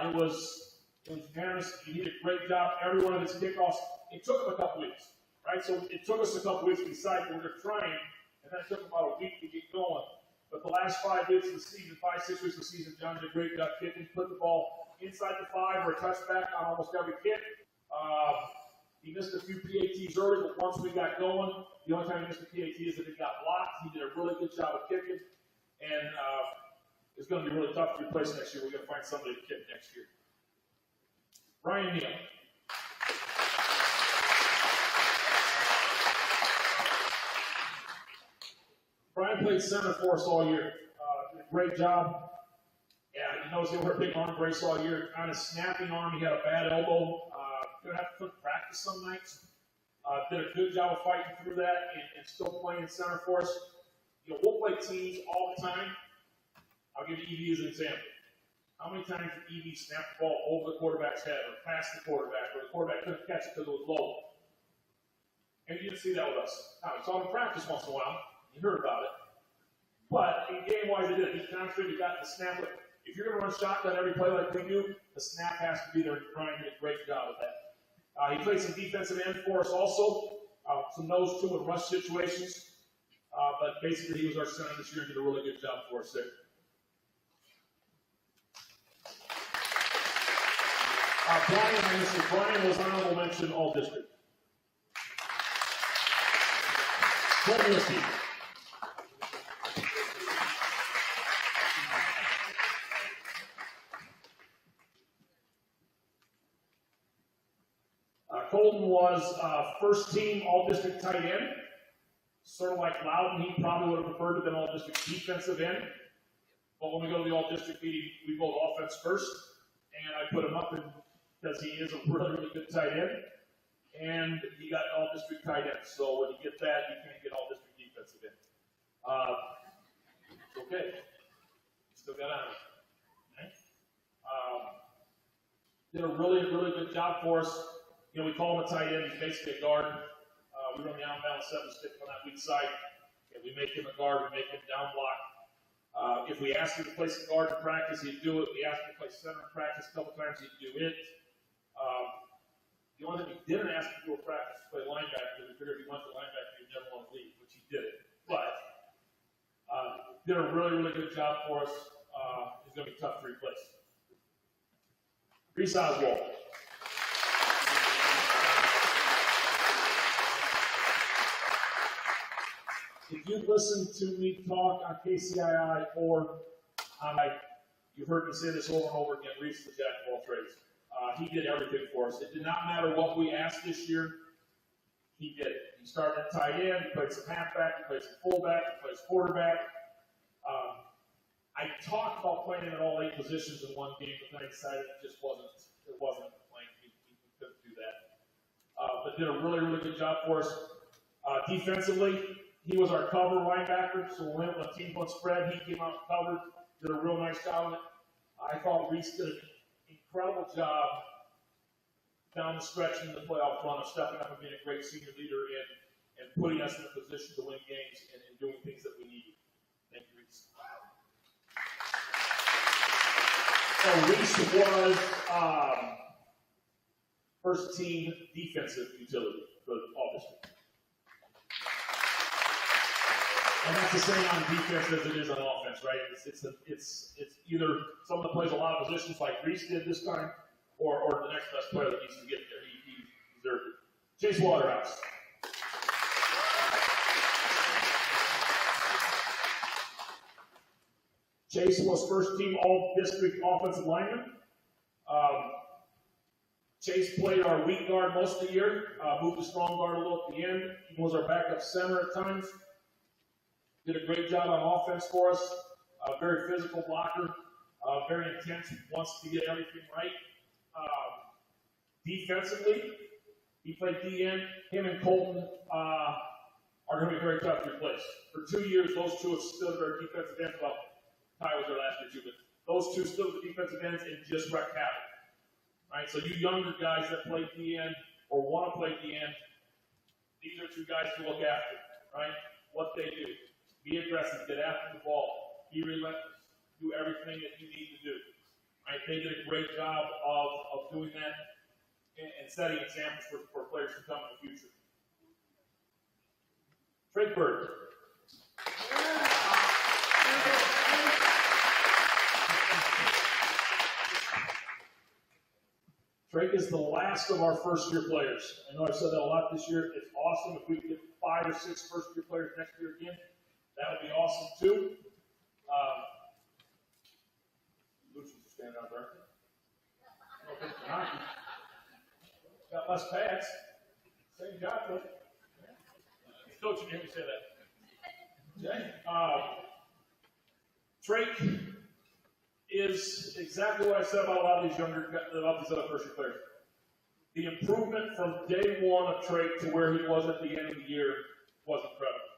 It was unanimous. He did a great job. Every one of his kickoffs. It took him a couple weeks, right? So it took us a couple weeks to decide we were trying, and then it took about a week to get going. But the last 5 weeks of the season, 5-6 weeks of the season, John did a great job kicking. Put the ball inside the 5 or a touchback on almost every kick. He missed a few PATs early, but once we got going, the only time he missed a PAT is if it got blocked. He did a really good job of kicking, and it's going to be really tough to replace next year. We're going to find somebody to kick next year. Ryan Neal. Brian played center for us all year. Did a great job. Yeah, he knows he'll wear a big arm brace all year. Kind of snapping arm. He had a bad elbow. Gonna have to put practice some nights. Did a good job of fighting through that and still playing center for us. You know, we'll play teams all the time. I'll give you EV as an example. How many times did EV snap the ball over the quarterback's head or past the quarterback, or the quarterback couldn't catch it because it was low? And you didn't see that with us. Now, we saw him in practice once in a while. You heard about it. But in game-wise, it did. He concentrated, got the snap it. If you're going to run shotgun every play like we do, the snap has to be there, and Brian did a great job with that. He played some defensive end for us also, some nose two and rush situations. But basically, he was our center this year and did a really good job for us there. Brian was honorable mention all district. Colton Whiskey. Colton was first team all district tight end. Sort of like Loudon, he probably would have preferred to have been all district defensive end. But when we go to the all district meeting, we vote offense first. And I put him up because he is a really, really good tight end. And he got all district tight end. So when you get that, you can't get all district defensive end. Okay. Still got on it. Okay. Did a really, really good job for us. You know, we call him a tight end. He's basically a guard. We run the outbound 7-stick on that weak side. And we make him a guard. We make him down block. If we ask him to play some guard in practice, he'd do it. We asked him to play center in practice a couple times, he'd do it. The only thing we didn't ask him to do in practice was play linebacker, because we figured if he went to linebacker, he'd never want to leave, which he did. But did a really, really good job for us. He's going to be tough to replace. Reese Oswald. If you listen to me talk on KCII or on you've heard me say this over and over again, Reese the jack of all trades. He did everything for us. It did not matter what we asked this year, he did it. He started at tight end, he played some halfback, he played some fullback, he plays quarterback. I talked about playing him at all 8 positions in one game, but then I decided it wasn't the plan. We couldn't do that. But did a really, really good job for us. Defensively, he was our cover linebacker, so when the team went spread, he came out and covered, did a real nice job of it. I thought Reese did an incredible job down the stretch in the playoff run of stepping up and being a great senior leader and putting us in a position to win games and doing things that we needed. Thank you, Reese. So Reese was first team defensive utility for all district. And that's the same on defense as it is on offense, right? It's either someone that plays a lot of positions like Reese did this time, or the next best player that needs to get there. He deserved it. Chase Waterhouse. Chase was first team all district offensive lineman. Chase played our weak guard most of the year, moved to strong guard a little at the end. He was our backup center at times. Did a great job on offense for us. Very physical blocker. Very intense. Wants to get everything right. Defensively, he played DN. Him and Colton are going to be very tough to replace. For 2 years, those two have stood at our defensive ends. Well, Ty was there last year too, but those two stood at the defensive ends and just wrecked havoc. Right? So you younger guys that play DN or want to play DN, these are 2 guys to look after. Right? What they do. Be aggressive, get after the ball, be relentless, do everything that you need to do. Right? They did a great job of doing that and setting examples for players to come in the future. Drake Bird. Drake is the last of our first-year players. I know I've said that a lot this year. It's awesome if we can get 5 or 6 first-year players next year again. That would be awesome, too. Lucian's standing out there. Got less pads. Same job, but coach, you hear me say that. Okay. Drake is exactly what I said about a lot of these about these other first-year players. The improvement from day one of Drake to where he was at the end of the year was incredible.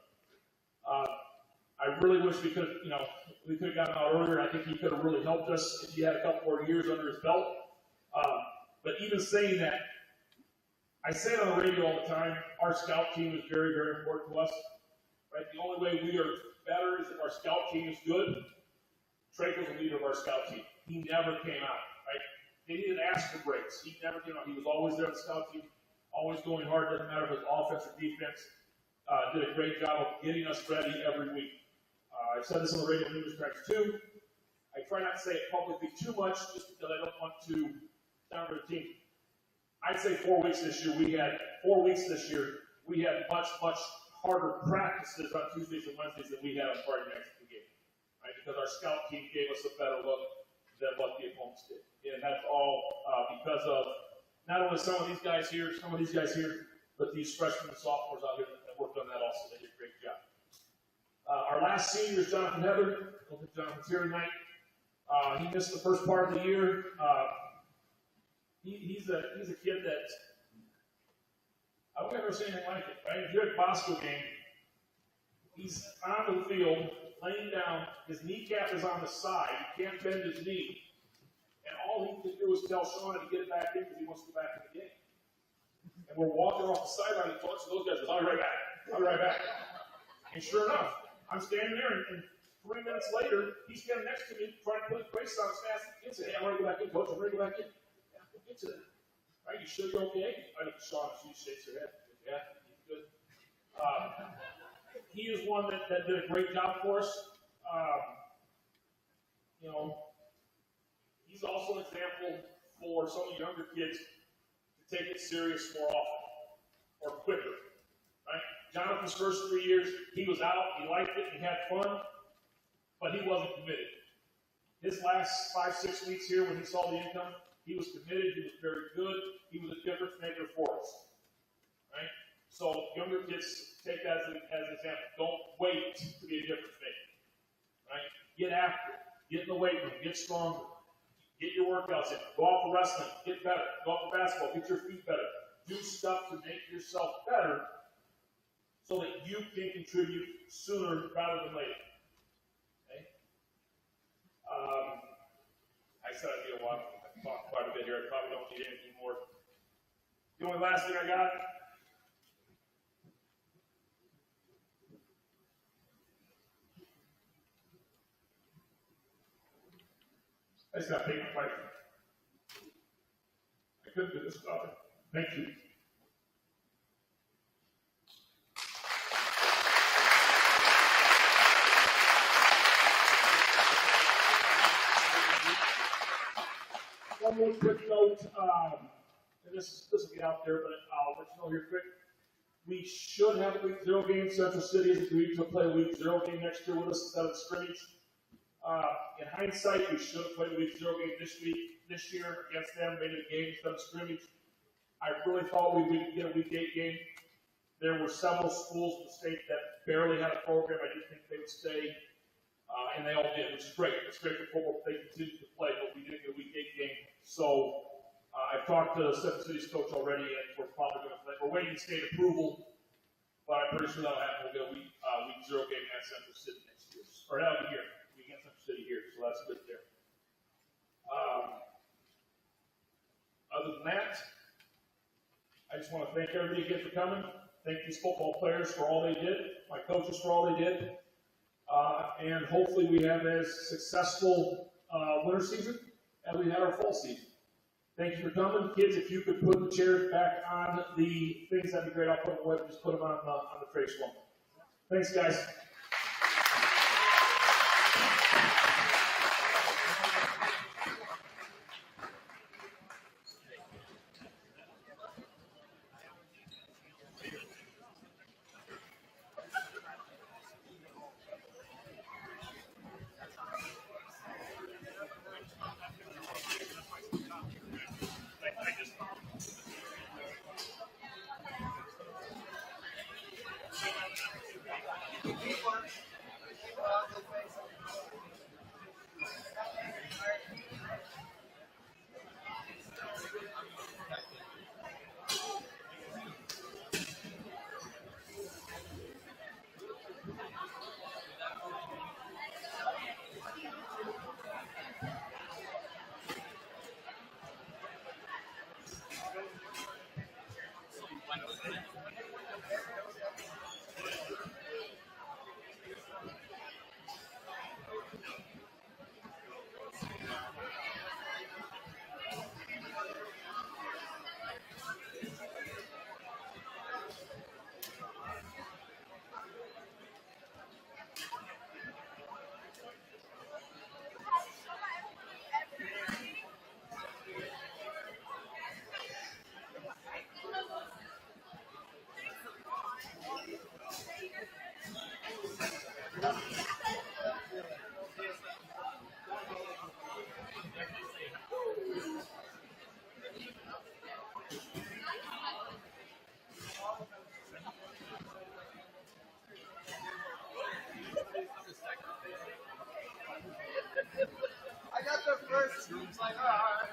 I really wish we could have gotten out earlier. I think he could have really helped us if he had a couple more years under his belt. But even saying that, I say it on the radio all the time, our scout team is very, very important to us. Right? The only way we are better is if our scout team is good. Drake was the leader of our scout team. He never came out, right? They didn't ask for breaks. He never came out. He was always there at the scout team, always going hard, doesn't matter if it's offense or defense. Did a great job of getting us ready every week. I've said this on the radio numerous times too. I try not to say it publicly too much just because I don't want to downgrade the team. I'd say 4 weeks this year. We had much, much harder practices on Tuesdays and Wednesdays than we had on Friday nights at the game. Right? Because our scout team gave us a better look than what the opponents did. And that's all because of not only some of these guys here, but these freshmen and sophomores out here that worked on that also. They did a great job. Our last senior is Jonathan Heather. I don't think Jonathan's here tonight. He missed the first part of the year. He's a kid that I don't ever seen anything like it. Right? If you're at WACO game, he's on the field, laying down. His kneecap is on the side. He can't bend his knee. And all he can do is tell Shauna to get it back in because he wants to go back in the game. And we're walking off the sideline and talking to those guys. I'll be right back. I'll be right back. And sure enough, I'm standing there, and 3 minutes later, he's standing next to me trying to put his brace on as fast as he can. Say, hey, I'm ready to go back in, coach. I'm ready to go back in. Yeah, we'll get to that. Right, you sure you're okay? I look at Shauna. She shakes her head. Yeah, he's good. He is one that did a great job for us. He's also an example for some of the younger kids to take it serious more often or quicker. Right? Jonathan's first 3 years, he was out, he liked it, he had fun, but he wasn't committed. His last 5-6 weeks here, when he saw the income, he was committed, he was very good, he was a difference maker for us. Right? So younger kids, take that as an example. Don't wait to be a difference maker. Right? Get after it. Get in the weight room. Get stronger. Get your workouts in. Go out for wrestling. Get better. Go out for basketball. Get your feet better. Do stuff to make yourself better so that you can contribute sooner rather than later. Okay? I said I'd be a while. I've talked quite a bit here. I probably don't need anything more. The only last thing I got. I just got to pay my wife. I couldn't do this without her. Thank you. One more quick note, and this will get out there, but I'll let you know here quick. We should have a week 0 game. Central City has agreed to play a week 0 game next year with us instead of the scrimmage. In hindsight, we should have played a week 0 game this year against them, made it a game instead of scrimmage. I really thought we would get a week 8 game. There were several schools in the state that barely had a program. I didn't think they would stay, and they all did, which is great. It's great for football if they continue to play, but we didn't get a week 8 game. So I've talked to Central City's coach already, and we're probably going to play. We're waiting state approval, but I'm pretty sure that'll happen. We'll get a week 0 game at Central City next year, or that'll be here. City here, so that's good there. Other than that, I just want to thank everybody again for coming. Thank these football players for all they did, my coaches for all they did, and hopefully we have a successful winter season as we had our fall season. Thank you for coming. Kids, if you could put the chairs back on the things, that'd be great. I'll put them away, just put them on the tray swing. Thanks, guys. I got the first. Like, ah.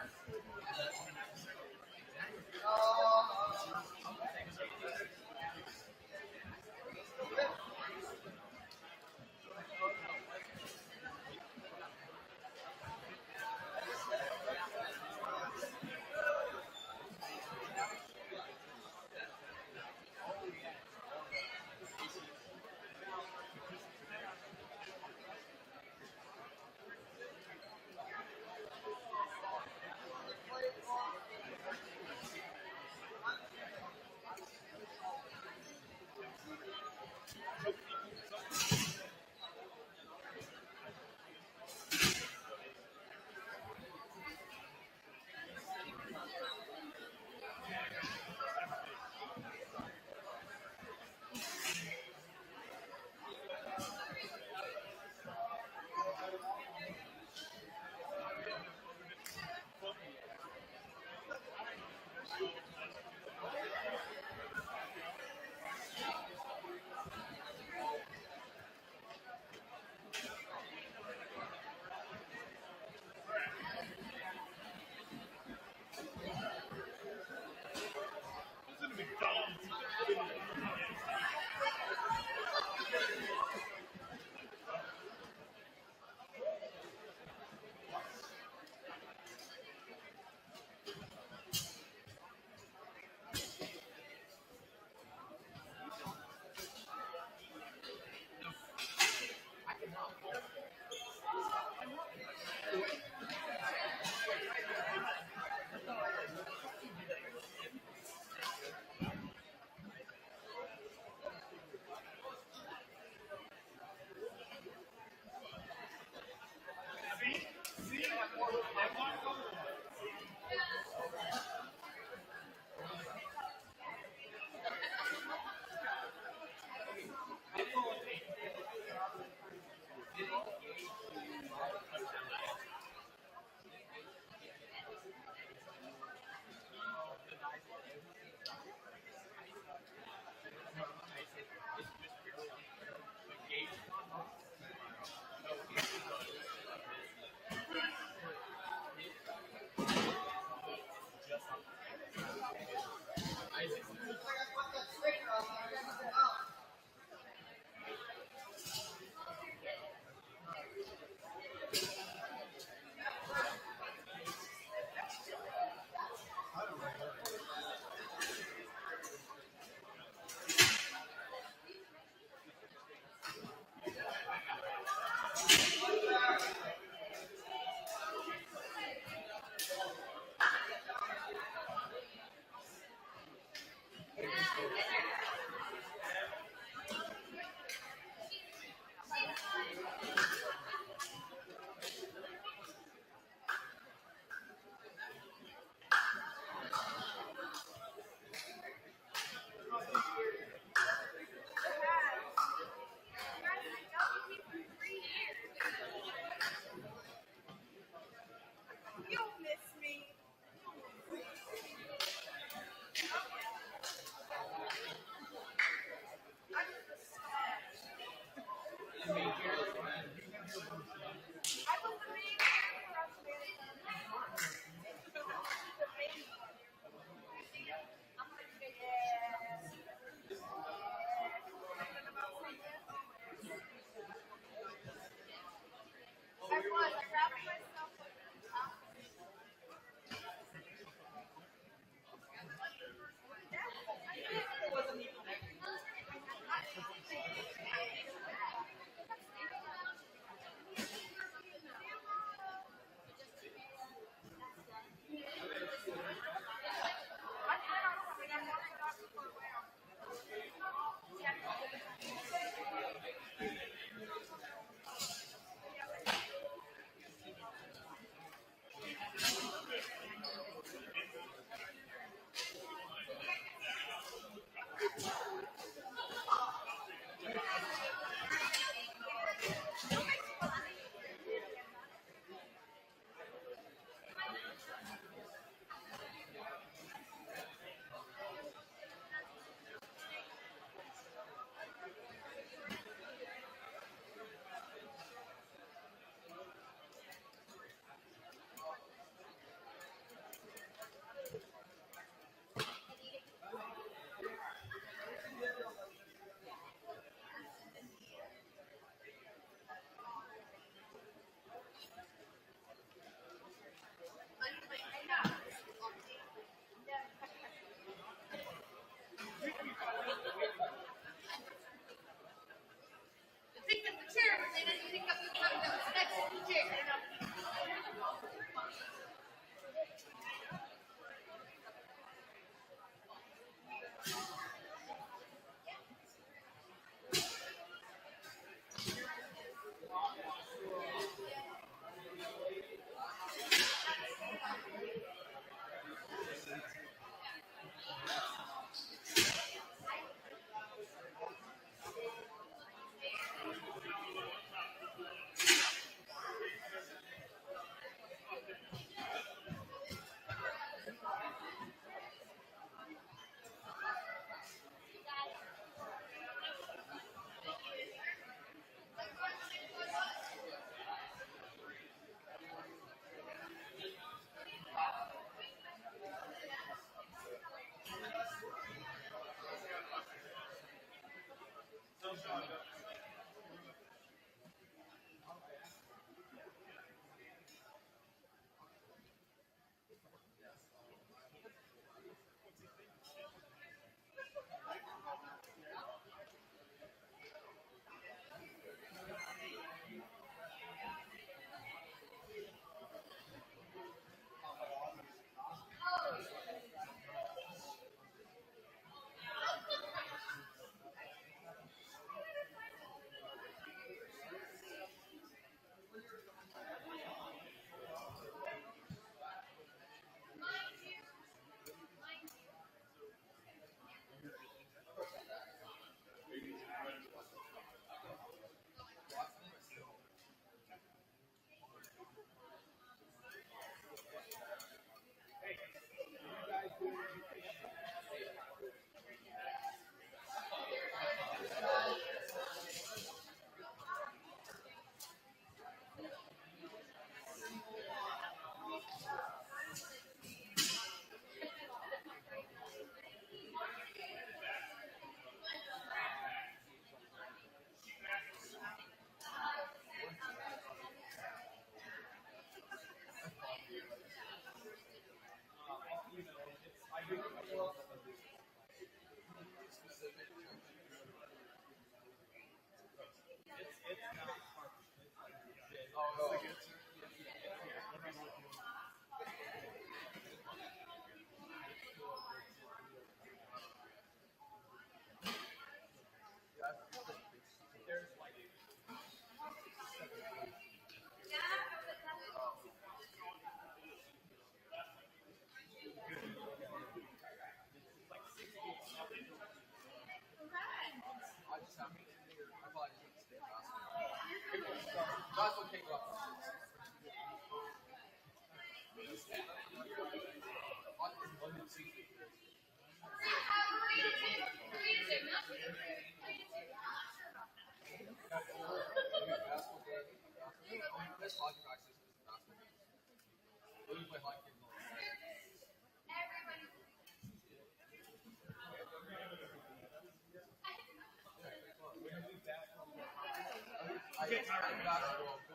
I get tired of basketball.